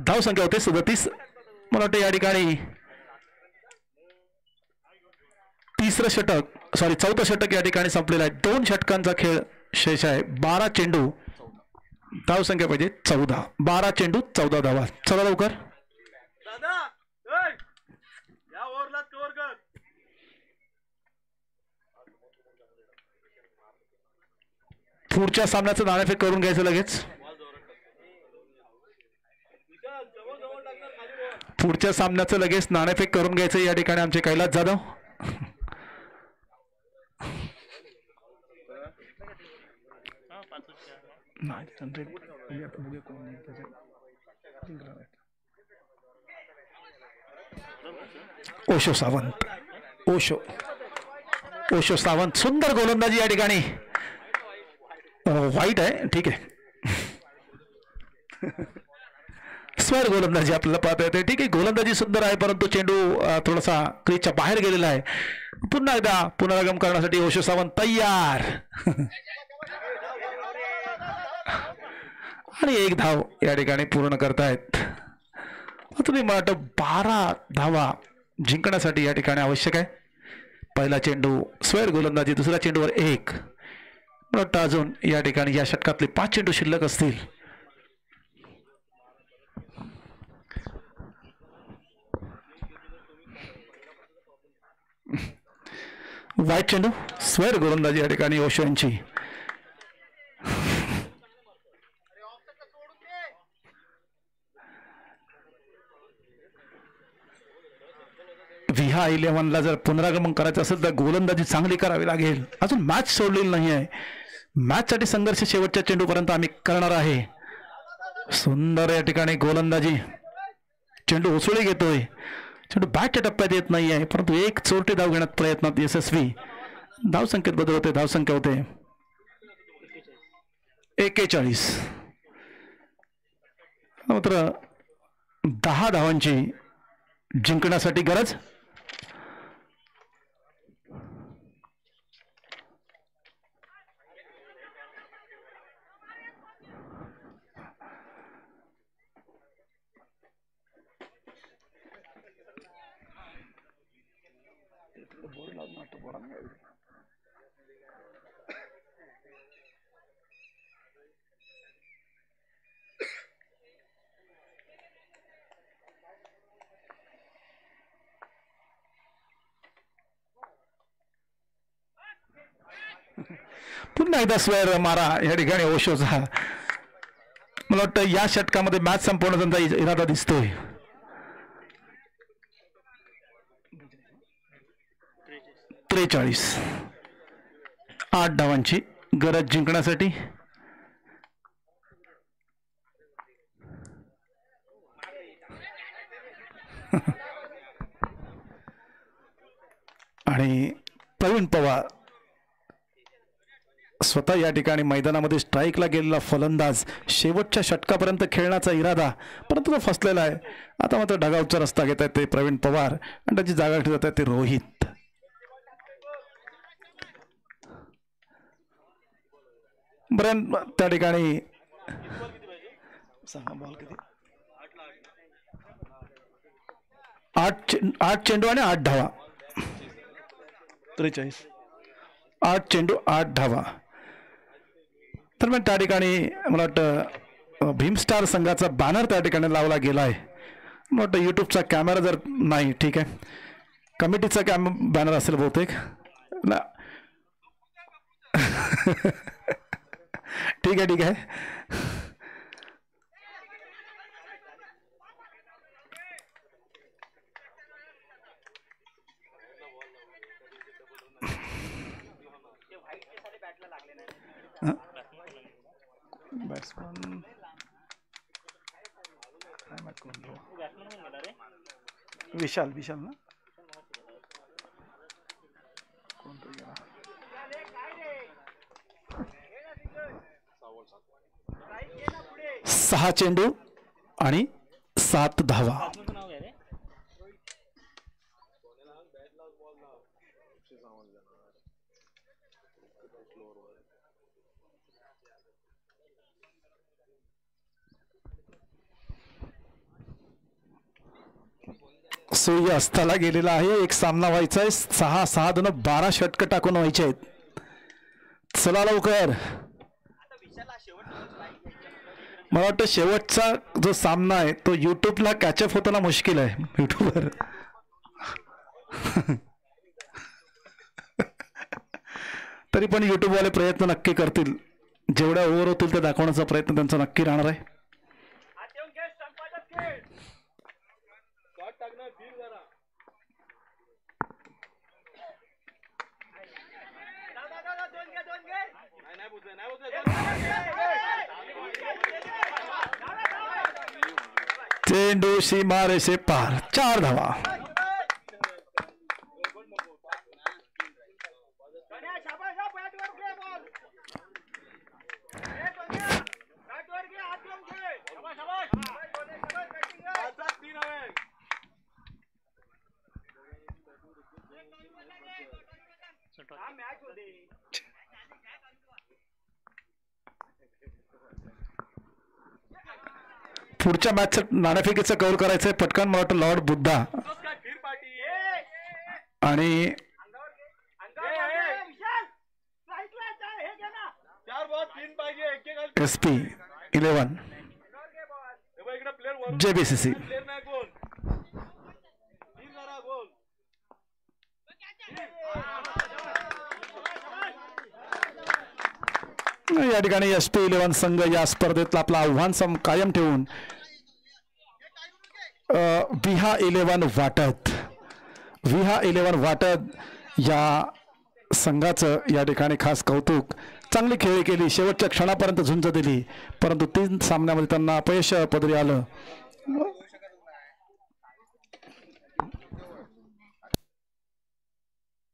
धाव संख्या होते 37. मला वाटतं या ठिकाणी चौथं षटक या ठिकाणी संपलेलं आहे. 2 षटकांचा खेळ शेष आहे. 12 चेंडू, धाव संख्या पाहिजे 14. 12 चेंडू 14 धावा. चला लवकर. पुढच्या सामन्याचं नाणेफेक करून घ्यायचं लगेच. पुढच्या सामन्याचं लगेच नाणेफेक करून घ्यायचं या ठिकाणी आमचे कैलास जाधव. ओशो सावंत सुंदर गोलंदाजी या ठिकाणी. वाईट आहे, ठीक आहे. स्वर गोलंदाजी आपल्याला पाहता येते. ठीक आहे, गोलंदाजी सुंदर आहे, परंतु चेंडू थोडासा क्रीजच्या बाहेर गेलेला आहे. पुन्हा एकदा पुनरागम करण्यासाठी ओशो सावंत तयार. आणि 1 धाव या ठिकाणी पूर्ण करतायत. तुम्ही मला वाटतं 12 धावा जिंकण्यासाठी या ठिकाणी आवश्यक आहे. पहिला चेंडू स्वर गोलंदाजी, दुसऱ्या चेंडूवर 1. मला वाटतं अजून या ठिकाणी या षटकातले 5 चेंडू शिल्लक असतील. वाईट चेंडू, स्वर गोलंदाजी या ठिकाणी ओशो यांची. विहा 11ला जर पुनरागमन करायचं असेल तर गोलंदाजी चांगली करावी लागेल. अजून मॅच सोडलेली नाही आहे. मॅचसाठी संघर्ष शेवटच्या चेंडूपर्यंत आम्ही करणार आहे. सुंदर या ठिकाणी गोलंदाजी. चेंडू उसळी घेतोय. चेंडू बॅटच्या टप्प्यात येत नाही आहे, परंतु 1 चोरटी धाव घेण्यात प्रयत्नात यशस्वी. धाव संख्येत बदल होते. धाव संख्या होते 41. मात्र 10 धावांची जिंकण्यासाठी गरज. पुन्हा एकदा स्वर मारा या ठिकाणी ओशोचा. मला वाटतं या षटकामध्ये मॅच संपवण्याचा इरादा दिसतोय. 43. 8 धावांची गरज जिंकण्यासाठी. आणि प्रवीण पवार स्वतः या ठिकाणी मैदानामध्ये स्ट्राईकला गेलेला फलंदाज. शेवटच्या षटकापर्यंत खेळण्याचा इरादा, परंतु तो फसलेला आहे. आता मात्र डगआउटचा रस्ता घेत आहेत ते प्रवीण पवार आणि त्याची जागा ठेवत आहेत ते रोहित. बरं त्या ठिकाणी 8 चेंडू आणि 8 धावा. 43. 8 चेंडू 8 धावा. तर मग त्या ठिकाणी मला वाटतं भीमस्टार संघाचा बॅनर त्या ठिकाणी लावला गेला आहे. वाटतं यूट्यूबचा कॅमेरा जर नाही, ठीक आहे, कमिटीचा बॅनर असेल बहुतेक ना. ठीक आहे, ठीक आहे. विशाल विशाल ना, सहा चेंडू आणि 7 धावा. सूर्य अस्ताला गेलेला आहे. एक सामना व्हायचा आहे. 6 2 12 षटकं टाकून व्हायचे आहेत. चला लवकर. मला वाटतं शेवटचा जो सामना आहे तो यूट्यूबला कॅचअप होताना मुश्किल आहे. यूट्यूबवर तरी पण यूट्यूबवाले प्रयत्न नक्की करतील. जेवढ्या ओव्हर होतील ते दाखवण्याचा प्रयत्न त्यांचा नक्की राहणार आहे. चेंडू सीमारेषे पार. 4 धावा. पुढच्या मॅचचं नाणेफेकीचं कव्हर करायचंय पटकन. मला वाटतं लॉर्ड बुद्धा आणि SP 11 JBCC. या ठिकाणी SP 11 संघ या स्पर्धेतला आपला आव्हान कायम ठेवून विहा 11 वाटत या संघाचं या ठिकाणी खास कौतुक. चांगली खेळी केली, शेवटच्या क्षणापर्यंत झुंज दिली, परंतु 3 सामन्यामध्ये त्यांना अपयश पदरी आलं.